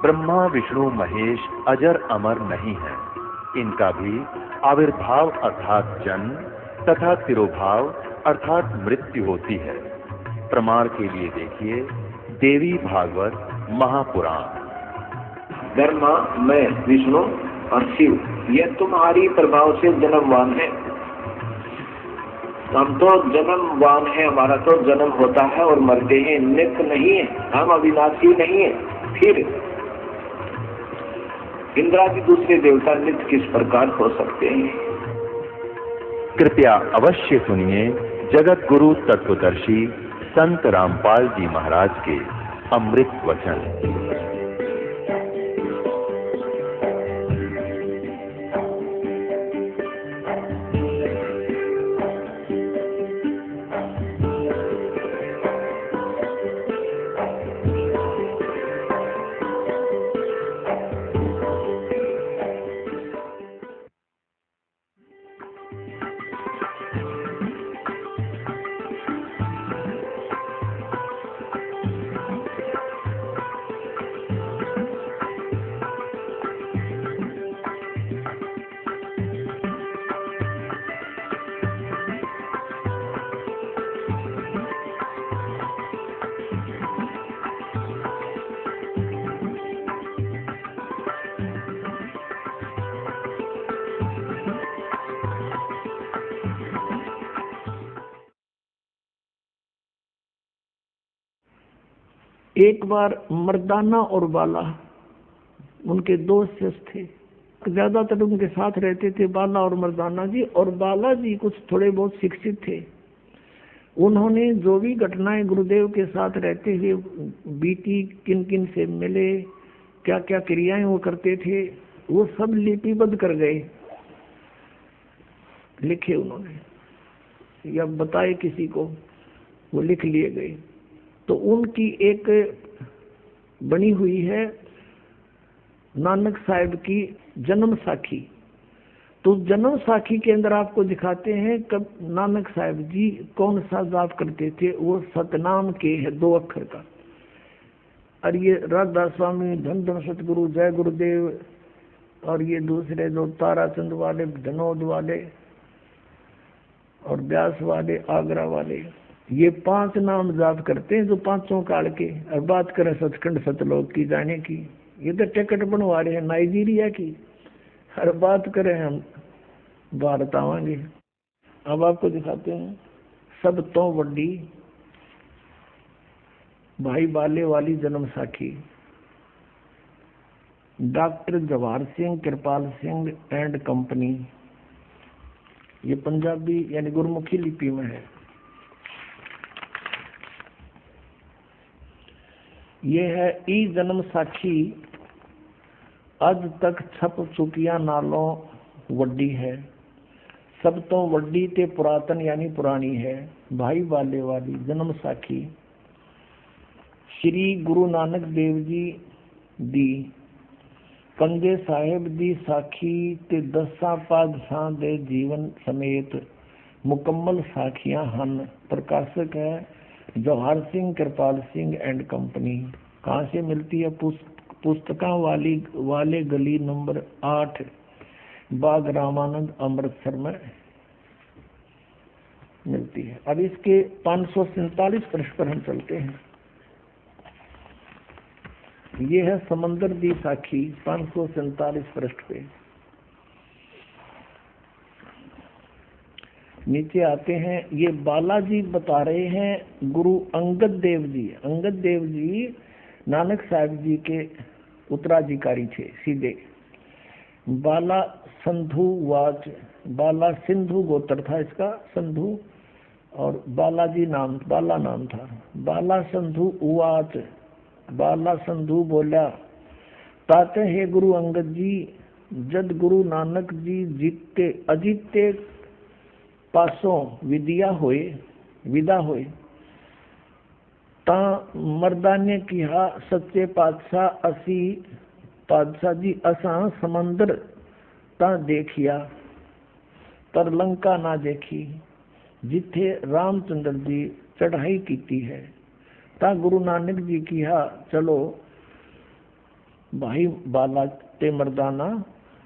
ब्रह्मा विष्णु महेश अजर अमर नहीं है। इनका भी आविर्भाव अर्थात जन्म तथा तिरोभाव अर्थात मृत्यु होती है। प्रमाण के लिए देखिए देवी भागवत महापुराण। ब्रह्मा, मैं, विष्णु और शिव ये तुम्हारी प्रभाव से जन्मवान है। हम तो जन्मवान है, हमारा तो जन्म होता है और मरते हैं, नित्य नहीं है, हम अविनाशी नहीं है। फिर इंद्रादि दूसरे देवता नित्य किस प्रकार हो सकते हैं? कृपया अवश्य सुनिए जगत गुरु तत्वदर्शी संत रामपाल जी महाराज के अमृत वचन। एक बार मर्दाना और बाला उनके दो शिष्य थे। ज्यादातर उनके साथ रहते थे बाला और मर्दाना जी। और बाला जी कुछ थोड़े बहुत शिक्षित थे। उन्होंने जो भी घटनाएं गुरुदेव के साथ रहते हुए बीती, किन किन से मिले, क्या क्या क्रियाएं वो करते थे, वो सब लिपिबद्ध कर गए, लिखे उन्होंने या बताए किसी को, वो लिख लिए गए। तो उनकी एक बनी हुई है नानक साहिब की जन्म साखी। तो जन्म साखी के अंदर आपको दिखाते हैं कब नानक साहिब जी कौन सा जाप करते थे। वो सतनाम के है, 2 अक्षर का। और ये राधा स्वामी, धन धन सतगुरु, जय गुरुदेव, और ये दूसरे जो ताराचंद वाले, धनोद वाले और व्यास वाले, आगरा वाले, ये 5 नाम जाप करते हैं जो पांचों काल के। और बात करें सचखंड सतलोक की जाने की, ये तो टिकट बनवा रहे हैं नाइजीरिया की। हर बात करें हम भारत आवांगे। अब आपको दिखाते हैं सब तो बड़ी भाई बाले वाली जन्म साखी। Doctor Jawahar Singh, Kripal Singh and company. ये पंजाबी यानी गुरमुखी लिपि में है। ये है ई जन्म साखी अज तक छप चुकिया नालों वड्डी है। सब तो वड्डी ते पुरातन यानी पुरानी है। भाई बाले वाली जन्म साखी श्री गुरु नानक देव जी दी कंगे साहेब दी साखी ते 10 पातशाह दे जीवन समेत मुकम्मल साखियां हन। प्रकाशक है जवाहर सिंह, कृपाल सिंह एंड कंपनी। कहाँ से मिलती है? पुस्तकां वाले गली नंबर 8, बाग रामानंद, अमृतसर में मिलती है। अब इसके 547 पृष्ठ पर हम चलते हैं। ये है समंदर दी साखी, 547 पृष्ठ पे। नीचे आते हैं। ये बालाजी बता रहे हैं गुरु अंगद देव जी। अंगद देव जी नानक साहिब जी के उत्तराधिकारी थे सीधे। बाला संधु वाच, बाला सिंधु गोत्र था इसका, संधु, और बालाजी नाम, बाला नाम था। बाला संधु उवाच, बाला संधु बोला, ताते हे गुरु अंगद जी, जद गुरु नानक जी जीते अजीते पासों विदा होए ता मर्दा ने कहा, सच्चे पातशाह असी पातशाह जी असा समंदर ता देखिया पर लंका ना देखी, जिथे रामचंद्र जी चढ़ाई कीती है। ता गुरु नानक जी कहा, चलो भाई बाला ते मर्दाना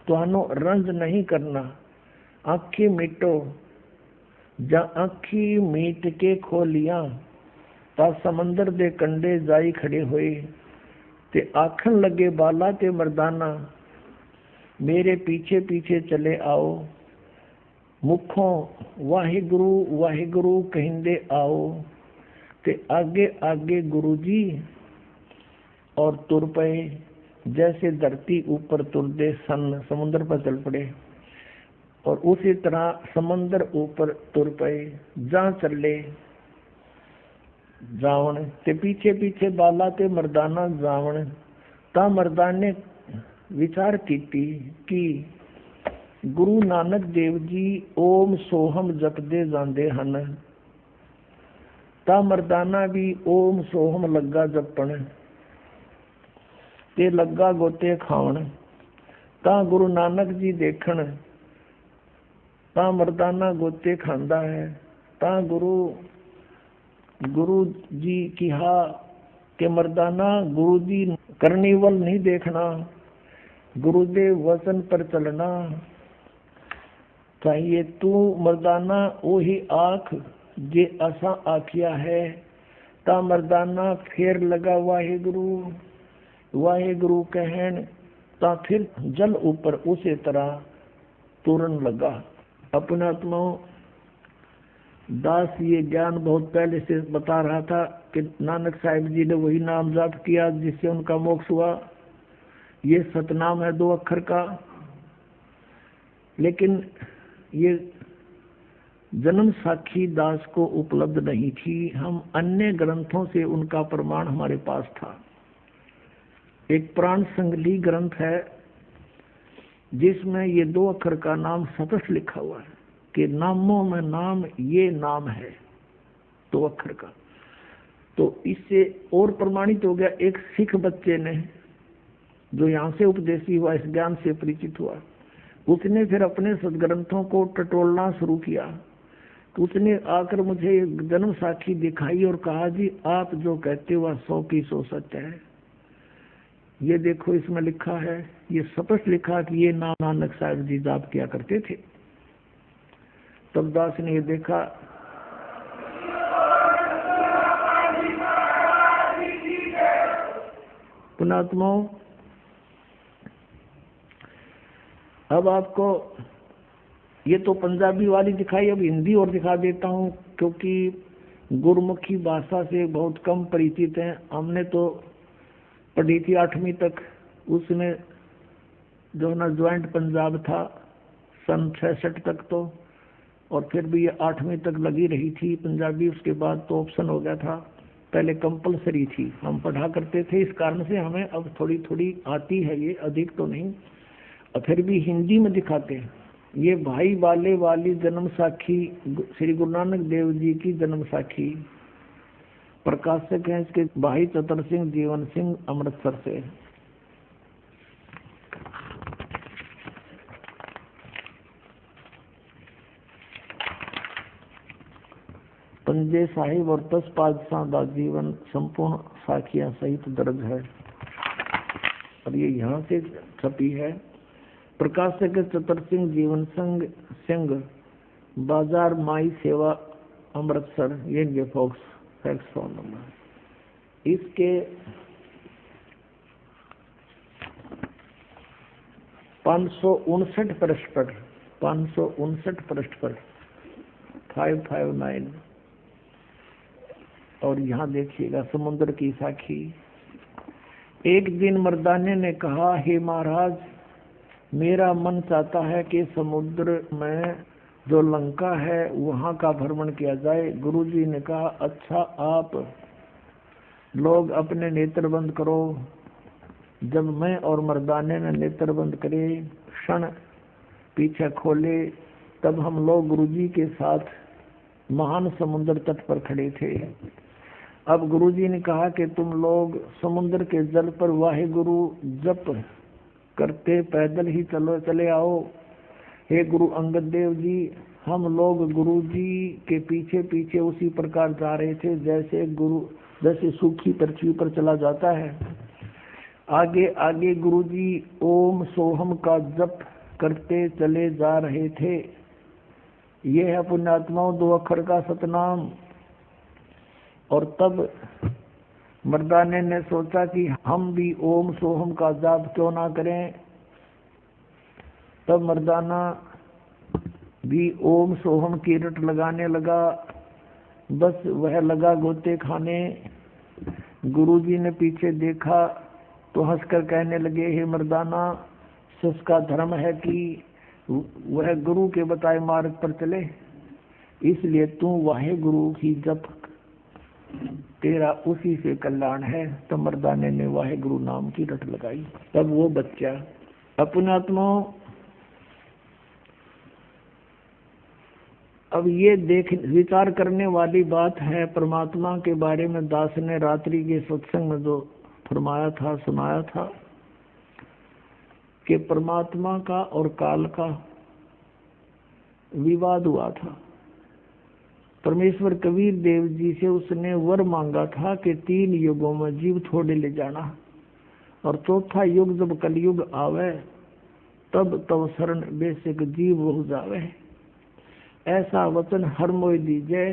तुहानो रंज नहीं करना, आखी मीटो जा आखी मीट के खोलिया ता समंदर दे कंडे जाई खड़े होए ते आखन लगे बाला ते मर्दाना मेरे पीछे पीछे चले आओ, मुखों वाहिगुरु वाहिगुरु कहिंदे आओ ते आगे आगे गुरु जी और तुर पे जैसे धरती ऊपर तुरदे सन समुद्र पर चल पड़े और उसी तरह समंदर ऊपर तुर पे जा चले जावन ते पीछे पीछे बाला ते मर्दाना जावन ता मर्दान ने विचार कीती कि गुरु नानक देव जी ओम सोहम जपदे जांदे हन, ता मर्दाना भी ओम सोहम लगा जपण ते लगा गोते खावन, ता गुरु नानक जी देखण ता मर्दाना गोते खांदा है, ता गुरु जी कहा कि मर्दाना गुरु जी करनी वल नहीं देखना, गुरुदेव वचन पर चलना चाहिए। तू मर्दाना वही आख जे असा आखिया है, ता मर्दाना फिर लगा वाहिगुरु वाहिगुरु कहन ता फिर जल ऊपर उसी तरह तुरन लगा। अपने आत्माओं दास ये ज्ञान बहुत पहले से बता रहा था कि नानक साहिब जी ने वही नाम जाप किया जिससे उनका मोक्ष हुआ। ये सतनाम है 2 अक्षर का, लेकिन ये जन्म साखी दास को उपलब्ध नहीं थी। हम अन्य ग्रंथों से उनका प्रमाण हमारे पास था। एक प्राण संगली ग्रंथ है जिसमें ये 2 अक्षर का नाम सतत लिखा हुआ है कि नामों में नाम ये नाम है 2 अक्षर का। तो इससे और प्रमाणित हो गया। एक सिख बच्चे ने जो यहाँ से उपदेशी हुआ, इस ज्ञान से परिचित हुआ, उसने फिर अपने सदग्रंथों को टटोलना शुरू किया। तो उसने आकर मुझे जन्म साखी दिखाई और कहा जी आप जो कहते हो 100% सत्य है। ये देखो इसमें लिखा है, ये स्पष्ट लिखा कि ये नाम नानक साहिब जी जाप किया करते थे। तब दास ने ये देखा पुणात्माओं। अब आपको ये तो पंजाबी वाली दिखाई, अब हिंदी और दिखा देता हूँ क्योंकि गुरमुखी भाषा से बहुत कम परिचित हैं। हमने तो पढ़ी थी 8वीं तक, उसमें जो ना ज्वाइंट पंजाब था सन 66 तक तो, और फिर भी ये 8वीं तक लगी रही थी पंजाबी। उसके बाद तो ऑप्शन हो गया था, पहले कंपलसरी थी, हम पढ़ा करते थे। इस कारण से हमें अब थोड़ी थोड़ी आती है, ये अधिक तो नहीं। और फिर भी हिंदी में दिखाते हैं। ये भाई बाले वाली जन्म साखी श्री गुरु नानक देव जी की जन्म साखी, प्रकाशक हैं इसके भाई चतर सिंह जीवन सिंह अमृतसर से। पंजे साहिब और 10 पातशाह का जीवन संपूर्ण साखियां सहित दर्ज है और ये यहाँ से छपी है। प्रकाशक चतर सिंह जीवन सिंह बाजार माई सेवा अमृतसर, ये फैक्स फोन नंबर। इसके 559 पृष्ठ पर 559 और यहाँ देखिएगा समुद्र की साखी। एक दिन मर्दाने ने कहा, हे महाराज मेरा मन चाहता है कि समुद्र में जो लंका है वहाँ का भ्रमण किया जाए। गुरुजी ने कहा, अच्छा आप लोग अपने नेत्र बंद करो। जब मैं और मर्दाने ने नेत्र बंद करे, क्षण पीछे खोले, तब हम लोग गुरुजी के साथ महान समुद्र तट पर खड़े थे। अब गुरुजी ने कहा कि तुम लोग समुद्र के जल पर वाहिगुरु जप करते पैदल ही चले आओ। हे गुरु अंगद देव जी, हम लोग गुरु जी के पीछे पीछे उसी प्रकार जा रहे थे जैसे सूखी पृथ्वी पर चला जाता है। आगे आगे गुरुजी ओम सोहम का जप करते चले जा रहे थे। ये है पुण्यात्माओं 2 अक्षर का सतनाम। और तब मर्दाने ने सोचा कि हम भी ओम सोहम का जाप क्यों ना करें। तब मर्दाना भी ओम सोहम की रट लगाने लगा। बस वह लगा गोते खाने। गुरुजी ने पीछे देखा तो हंसकर कहने लगे, हे मर्दाना, उसका धर्म है कि वह गुरु के बताए मार्ग पर चले, इसलिए तू वाहे गुरु की जप, तेरा उसी से कल्याण है। तो मर्दाने ने वाहे गुरु नाम की रट लगाई। तब वो बच्चा अपने आत्मा अब ये देख विचार करने वाली बात है। परमात्मा के बारे में दास ने रात्रि के सत्संग में जो फरमाया था, सुनाया था कि परमात्मा का और काल का विवाद हुआ था। परमेश्वर कबीर देव जी से उसने वर मांगा था कि 3 युगों में जीव छोड़े ले जाना, और चौथा युग जब कलयुग आवे तब तब शरण बेसिक जीव हो जावे। ऐसा वचन हर मोय दीजिए,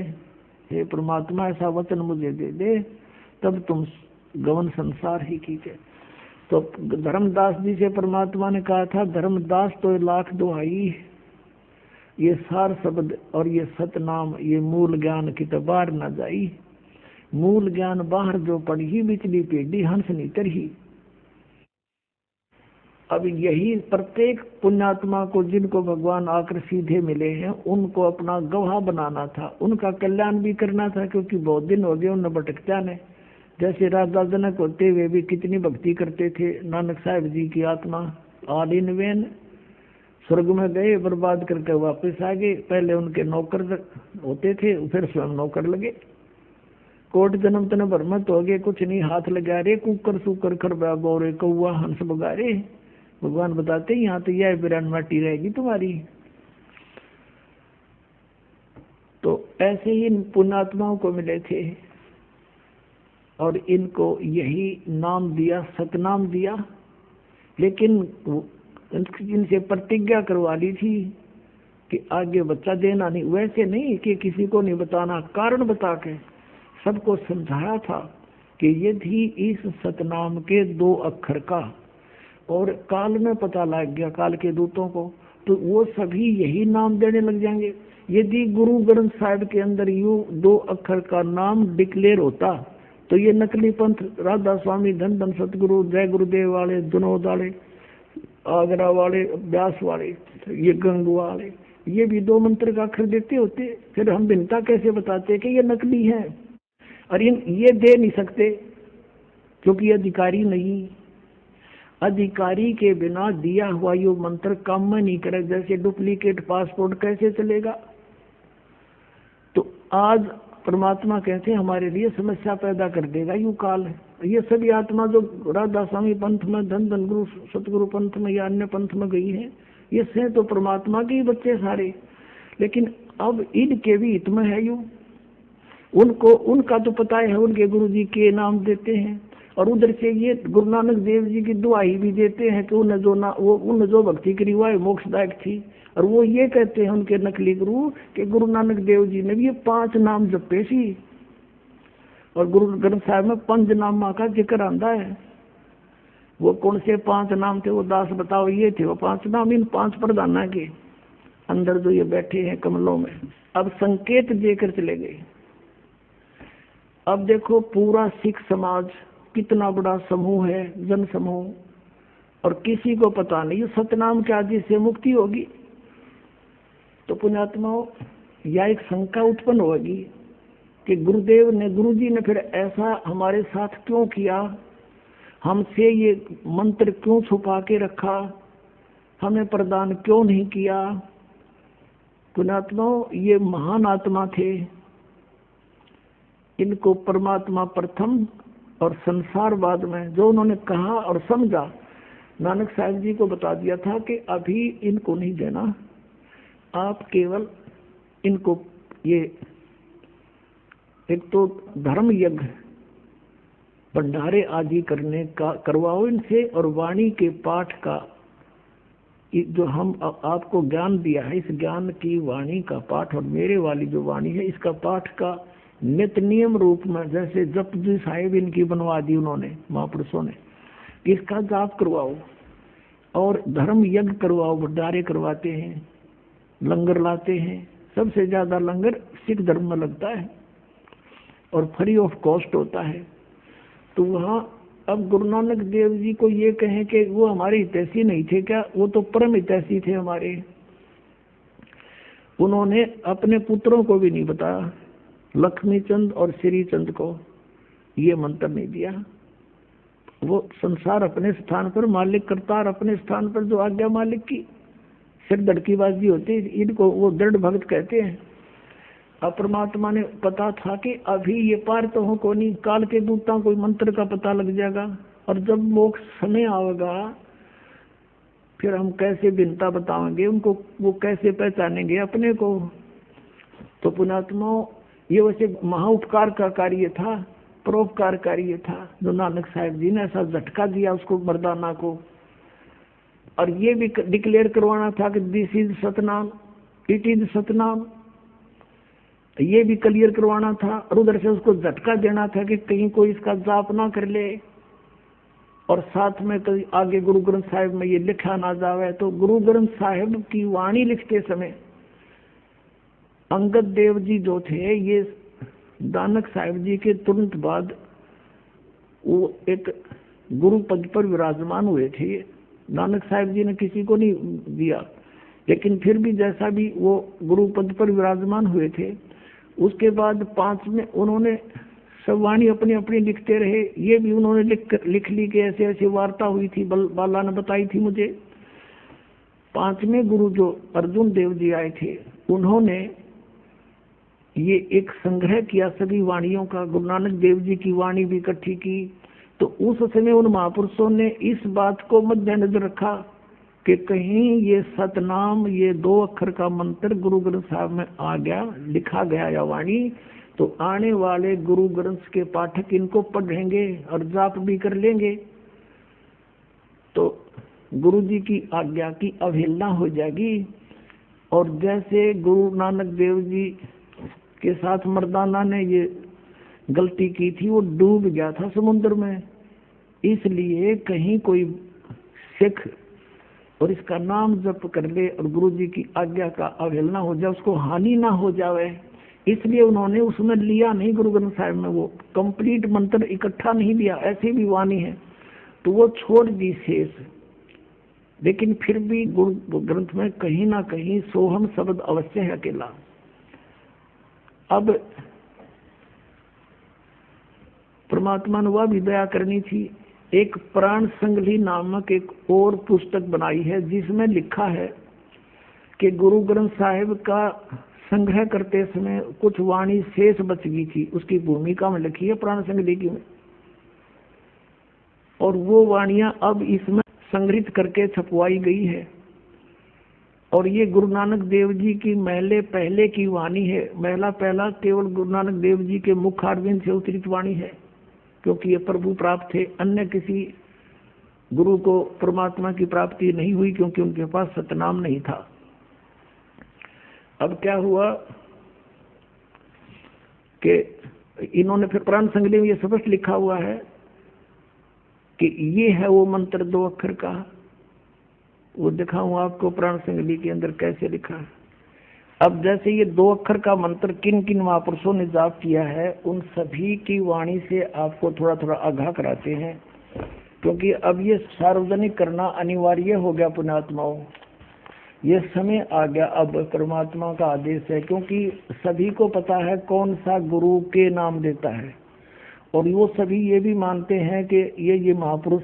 हे परमात्मा ऐसा वचन मुझे दे दे, तब तुम गवन संसार ही कीजिए। तो धर्मदास जी से परमात्मा ने कहा था, धर्मदास तो 1,00,000 दुहाई, ये सार शब्द और ये सतनाम, ये मूल ज्ञान की तो बाहर न जाई। मूल ज्ञान बाहर जो पढ़ी, बिचली पेढ़ी हंस नीतर ही। अब यही प्रत्येक पुण्यात्मा को, जिनको भगवान आकर सीधे मिले हैं, उनको अपना गवाह बनाना था, उनका कल्याण भी करना था, क्योंकि बहुत दिन हो गए उन्हें भटकता ने। जैसे राजा जनक होते हुए भी कितनी भक्ति करते थे। नानक साहब जी की आत्मा ऑल इन वेन, स्वर्ग में गए, बर्बाद करके वापस आ गए। पहले उनके नौकर होते थे, फिर स्वयं नौकर लगे। कोट जन्म तन भरमत हो गए, कुछ नहीं हाथ लगा रहे, कुकर सुकर खरबा बोरे कौआ हंस बगारे। भगवान बताते यहाँ तो यह बिरान माटी रहेगी तुम्हारी। तो ऐसे ही पुण्यात्माओं को मिले थे और इनको यही नाम दिया, सतनाम दिया। लेकिन इनसे प्रतिज्ञा करवा ली थी कि आगे बच्चा देना नहीं। वैसे नहीं कि किसी को नहीं बताना, कारण बता के सबको समझाया था कि यदि इस सतनाम के 2 अक्षर का और काल में पता लग गया, काल के दूतों को, तो वो सभी यही नाम देने लग जाएंगे। यदि गुरु ग्रंथ साहिब के अंदर यूं 2 अक्षर का नाम डिक्लेयर होता तो ये नकली पंथ राधा स्वामी, धन धन सतगुरु, जय गुरुदेव वाले, विनोद वाले, आगरा वाले, व्यास वाले, ये गंग वाले, ये भी 2 मंत्र का अक्षर देते होते। फिर हम भिन्नता कैसे बताते कि ये नकली है। और ये दे नहीं सकते क्योंकि अधिकारी नहीं। अधिकारी के बिना दिया हुआ यो मंत्र काम में नहीं करे। जैसे डुप्लीकेट पासपोर्ट कैसे चलेगा। तो आज परमात्मा कहते हैं हमारे लिए समस्या पैदा कर देगा यू काल। ये सभी आत्मा जो राधा स्वामी पंथ में, धन धन गुरु सतगुरु पंथ में या अन्य पंथ में गई है, ये से तो परमात्मा के ही बच्चे सारे। लेकिन अब इनके भी हित में है यू। उनको उनका तो पता है, उनके गुरु जी के नाम देते हैं, और उधर से ये गुरु नानक देव जी की दुआई भी देते हैं कि उन जो भक्ति करी हुआ है मोक्षदायक थी। और वो ये कहते हैं उनके नकली गुरु कि गुरु नानक देव जी ने भी ये 5 नाम जपे सी, और गुरु ग्रंथ साहिब में 5 नामा का जिक्र आंदा है। वो कौन से 5 नाम थे वो दास बताओ। ये थे वो 5 नाम, इन 5 प्रधाना के अंदर जो ये बैठे हैं कमलों में। अब संकेत देकर चले गए। अब देखो पूरा सिख समाज कितना बड़ा समूह है, जन समूह, और किसी को पता नहीं सतनाम क्या जिससे मुक्ति होगी। तो पुण्यात्माओं यह एक शंका उत्पन्न होगी कि गुरुदेव ने, गुरु जी ने फिर ऐसा हमारे साथ क्यों किया, हमसे ये मंत्र क्यों छुपा के रखा, हमें प्रदान क्यों नहीं किया। पुण्यात्माओं ये महान आत्मा थे, इनको परमात्मा प्रथम और संसार बाद में जो उन्होंने कहा और समझा, नानक साहब जी को बता दिया था कि अभी इनको नहीं देना, आप केवल इनको ये एक तो धर्म यज्ञ भंडारे आदि करने का करवाओ इनसे, और वाणी के पाठ का जो हम आपको ज्ञान दिया है, इस ज्ञान की वाणी का पाठ और मेरे वाली जो वाणी है इसका पाठ का नित्य नियम रूप में, जैसे जपजी साहिब इनकी बनवा दी उन्होंने महापुरुषों ने, इसका जाप करवाओ और धर्म यज्ञ करवाओ। भंडारे करवाते हैं, लंगर लाते हैं, सबसे ज्यादा लंगर सिख धर्म में लगता है और फ्री ऑफ कॉस्ट होता है। तो वहाँ अब गुरु नानक देव जी को ये कहें कि वो हमारे हितैषी नहीं थे क्या? वो तो परम हितैषी थे हमारे। उन्होंने अपने पुत्रों को भी नहीं बताया, लक्ष्मी चंद और श्री चंद को ये मंत्र नहीं दिया। वो संसार अपने स्थान पर, मालिक करतार अपने स्थान पर, जो आज्ञा मालिक की सिर धड़कीबाजी होती है, इनको वो दृढ़ भक्त कहते हैं। अब परमात्मा ने पता था कि अभी ये पार तो हो को नहीं, काल के दूता कोई मंत्र का पता लग जाएगा, और जब मोक्ष समय आएगा फिर हम कैसे भिन्नता बताएंगे उनको, वो कैसे पहचानेंगे अपने को। तो पुण्यात्माओं, ये वैसे महाउपकार का कार्य था, परोपकार कार्य था जो नानक साहब जी ने ऐसा झटका दिया उसको, मर्दाना को। और ये भी डिक्लेयर करवाना था कि this is Satnam, it is Satnam, ये भी क्लियर करवाना था। और उधर से उसको झटका देना था कि कहीं कोई इसका जाप ना कर ले, और साथ में कहीं आगे गुरु ग्रंथ साहिब में ये लिखा ना जावे। तो गुरु ग्रंथ साहिब की वाणी लिखते समय अंगद देव जी जो थे, ये नानक साहिब जी के तुरंत बाद वो एक गुरु पद पर विराजमान हुए थे। नानक साहिब जी ने किसी को नहीं दिया, लेकिन फिर भी जैसा भी वो गुरु पद पर विराजमान हुए थे, उसके बाद 5 में उन्होंने सब वाणी अपनी अपनी लिखते रहे। ये भी उन्होंने लिख ली कि ऐसे ऐसे वार्ता हुई थी, बाला ने बताई थी मुझे। 5वें गुरु जो अर्जुन देव जी आए थे, उन्होंने ये एक संग्रह किया सभी वाणियों का, गुरु नानक देव जी की वाणी भी इकट्ठी की। तो उस समय उन महापुरुषों ने इस बात को मद्देनजर रखा कि कहीं ये सतनाम, ये 2 अक्षर का मंत्र गुरु ग्रंथ साहब में आ गया, लिखा गया या वाणी, तो आने वाले गुरु ग्रंथ के पाठक इनको पढ़ेंगे और जाप भी कर लेंगे, तो गुरु जी की आज्ञा की अवहेलना हो जाएगी। और जैसे गुरु नानक देव जी के साथ मर्दाना ने ये गलती की थी, वो डूब गया था समुद्र में। इसलिए कहीं कोई सिख और इसका नाम जप कर ले और गुरु जी की आज्ञा का अवहेलना हो जाए, उसको हानि ना हो जाए, इसलिए उन्होंने उसमें लिया नहीं। गुरु ग्रंथ साहिब में वो कंप्लीट मंत्र इकट्ठा नहीं लिया, ऐसी भी वाणी है तो वो छोड़ दी शेष। लेकिन फिर भी गुरु ग्रंथ में कहीं ना कहीं सोहम शब्द अवश्य है अकेला। अब परमात्मा ने वह भी दया करनी थी, एक प्राण संगली नामक एक और पुस्तक बनाई है, जिसमें लिखा है कि गुरु ग्रंथ साहिब का संग्रह करते समय कुछ वाणी शेष बच गई थी, उसकी भूमिका में लिखी है प्राण संगली की में, और वो वाणियां अब इसमें संग्रहित करके छपवाई गई है। और ये गुरु नानक देव जी की महले पहले की वाणी है। महला पहला केवल गुरु नानक देव जी के मुख अरविंद से उतरित वाणी है, क्योंकि ये प्रभु प्राप्त थे, अन्य किसी गुरु को परमात्मा की प्राप्ति नहीं हुई, क्योंकि उनके पास सतनाम नहीं था। अब क्या हुआ कि इन्होंने फिर प्राण संगली में ये स्पष्ट लिखा हुआ है कि ये है वो मंत्र 2 अक्षर का। वो दिखाऊं आपको प्राण संगली के अंदर कैसे लिखा है। अब जैसे ये 2 अक्षर का मंत्र किन किन महापुरुषों ने जाप किया है, उन सभी की वाणी से आपको थोड़ा थोड़ा आगाह कराते हैं, क्योंकि अब ये सार्वजनिक करना अनिवार्य हो गया पुण्यात्माओं। ये समय आ गया, अब परमात्मा का आदेश है, क्योंकि सभी को पता है कौन सा गुरु के नाम देता है, और वो सभी ये भी मानते हैं कि ये महापुरुष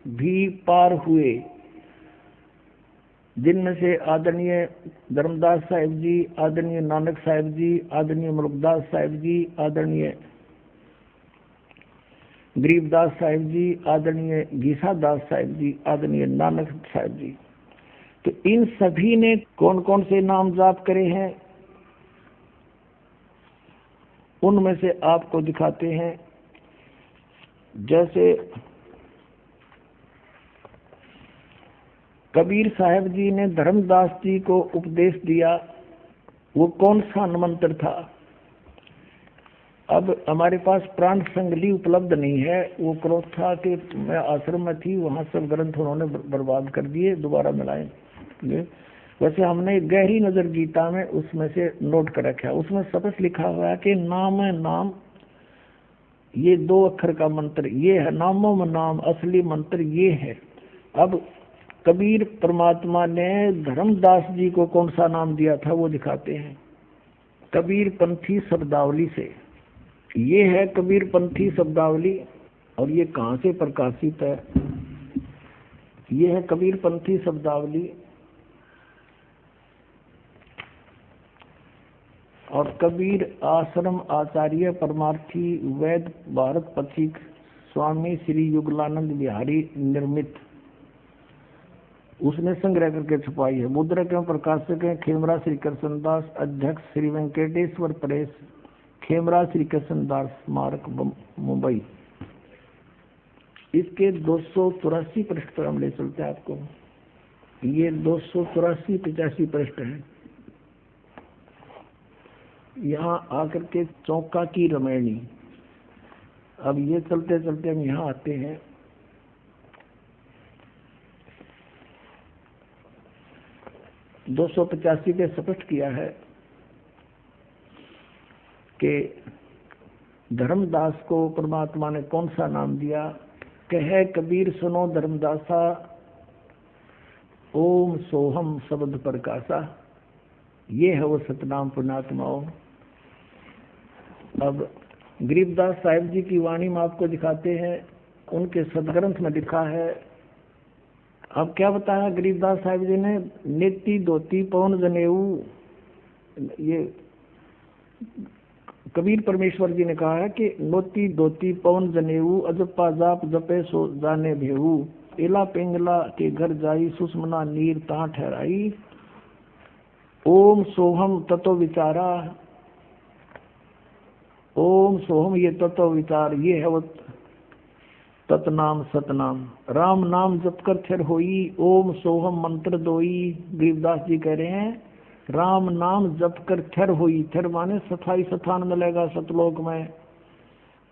भी पार हुए, जिनमें से आदरणीय धर्मदास साहिब जी, आदरणीय नानक साहिब जी, आदरणीय मुल्कदास साहिब जी, आदरणीय गरीबदास साहिब जी, आदरणीय गीसादास साहिब जी, आदरणीय नानक साहिब जी। तो इन सभी ने कौन कौन से नाम जाप करे हैं, उनमें से आपको दिखाते हैं। जैसे कबीर साहब जी ने धर्मदास जी को उपदेश दिया, वो कौन सा मंत्र था? अब हमारे पास प्राण संगली उपलब्ध नहीं है। वो क्रोध था कि मैं आश्रम में थी, वहां सब ग्रंथ उन्होंने बर्बाद कर दिए, दोबारा मिलाए। वैसे हमने गहरी नजर गीता में उसमें से नोट कर रखा है, उसमें स्पष्ट लिखा हुआ है कि नाम है नाम, ये 2 अक्षर का मंत्र ये है, नामों में नाम, असली मंत्र ये है। अब कबीर परमात्मा ने धर्मदास जी को कौन सा नाम दिया था वो दिखाते हैं, कबीर पंथी शब्दावली से। ये है कबीर पंथी शब्दावली, और ये कहाँ से प्रकाशित है? ये है कबीर पंथी शब्दावली, और कबीर आश्रम आचार्य परमार्थी वैद भारत पथिक स्वामी श्री युगलानंद बिहारी निर्मित, उसने संग्रह करके छुपाई है। मुद्रक एवं प्रकाशक है खेमरा श्री कृष्णदास, अध्यक्ष श्री वेंकटेश्वर प्रेस, खेमरा श्री कृष्णदास स्मारक मुंबई। इसके 284 पृष्ठ पर हम ले चलते हैं आपको। ये 284-85 पृष्ठ है। यहाँ आकर के चौका की रमैनी। अब ये चलते चलते हम यहाँ आते हैं। – 285 पे स्पष्ट किया है कि धर्मदास को परमात्मा ने कौन सा नाम दिया। कहे कबीर सुनो धर्मदासा, ओम सोहम शब्द प्रकाशा, ये है वो सतनाम पुण्यात्माओं। अब गरीबदास साहिब जी की वाणी में आपको दिखाते हैं, उनके सदग्रंथ में लिखा है। अब क्या बताया गरीबदास साहिब जी ने? नेति धोती पवन जनेऊ, ये कबीर परमेश्वर जी ने कहा है कि नोती धोती पवन जनेऊ, अजपा जाप जपे सो जाने भेऊ, एला पिंगला के घर जाई, सुषमना नीर ता ठहराई, ओम सोहम तत्व विचारा। ओम सोहम ये तत्व विचार, ये है वो तत्नाम सतनाम। राम नाम जप कर थिर होई, ओम सोहम मंत्र दोई। गरीबदास जी कह रहे हैं राम नाम जप कर थिर होई, थिर माने स्थाई स्थान मिलेगा सतलोक में,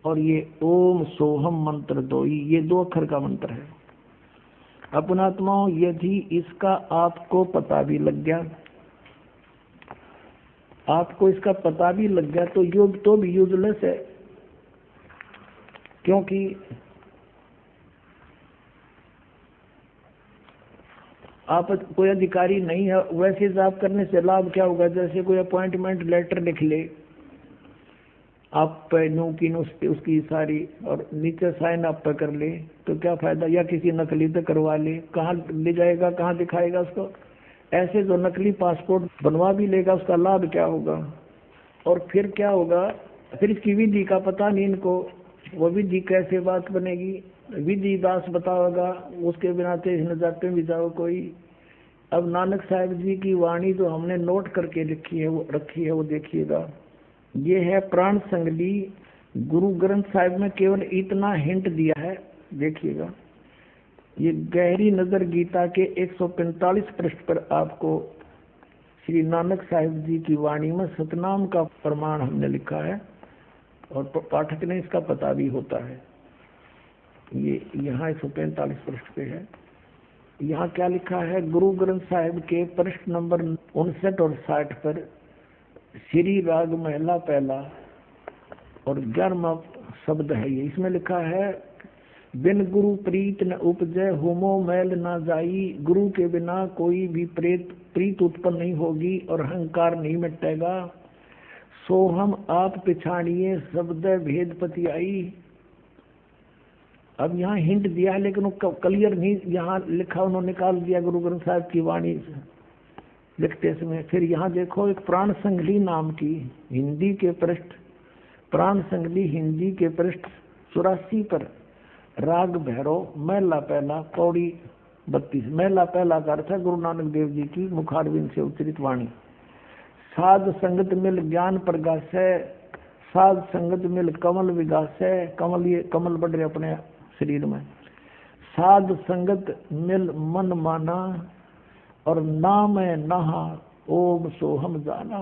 और ये ओम सोहम मंत्र दोई, ये 2 अक्षर का मंत्र है। अपनात्माओं, यदि इसका आपको पता भी लग गया, आपको इसका पता भी लग गया तो योग तो भी यूजलेस है, क्योंकि आप कोई अधिकारी नहीं है। वैसे जाप करने से लाभ क्या होगा? जैसे कोई अपॉइंटमेंट लेटर लिख ले आप पे, नो की नो उसकी सारी, और नीचे साइन आप पे कर ले, तो क्या फायदा? या किसी नकली से करवा ले, कहाँ ले जाएगा, कहाँ दिखाएगा उसको? ऐसे जो नकली पासपोर्ट बनवा भी लेगा उसका लाभ क्या होगा? और फिर क्या होगा? फिर इसकी विधि का पता नहीं इनको, वो विधि कैसे बात बनेगी? विधि दास बताओगा, उसके बिना तेज न जाते भी जाओ कोई। अब नानक साहिब जी की वाणी जो हमने नोट करके रखी है वो देखिएगा। ये है प्राण संगली, गुरु ग्रंथ साहिब में केवल इतना हिंट दिया है, देखिएगा। ये गहरी नजर गीता के 145 पृष्ठ पर आपको श्री नानक साहिब जी की वाणी में सतनाम का प्रमाण हमने लिखा है, और पाठक ने इसका पता भी होता है। ये यहाँ 145 पृष्ठ पे है। यहाँ क्या लिखा है? गुरु ग्रंथ साहिब के पृष्ठ नंबर 59 और 60 पर श्री राग महला पहला और 11वां शब्द है ये। इसमें लिखा है बिन गुरु प्रीत न उपजय, होमो मैल ना जाई। गुरु के बिना कोई भी प्रीत उत्पन्न नहीं होगी और अहंकार नहीं मिटेगा। सो हम आप पिछाड़िए, शब्द भेद पति आई। अब यहाँ हिंट दिया है, लेकिन वो क्लियर नहीं यहाँ लिखा, उन्होंने निकाल दिया गुरु ग्रंथ साहिब की वाणी से लिखते समय। फिर यहाँ देखो, एक प्राण संगली नाम की हिंदी के पृष्ठ, प्राण संगली हिंदी के पृष्ठ 84 पर राग भैरव महला पहला पौड़ी 32। महला पहला का अर्थ है गुरु नानक देव जी की मुखारविंद से उच्चरित वाणी। साध संगत मिल ज्ञान प्रकाश है, साध संगत मिल कमल विगास है, कमल ये कमल बढ़ रहे अपने शरीर में। साध संगत मिल मन माना और नाम है नहा ओम सोहम जाना।